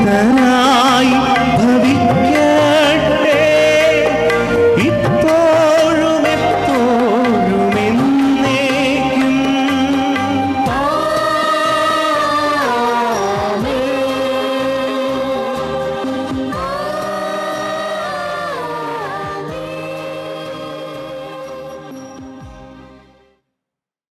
നന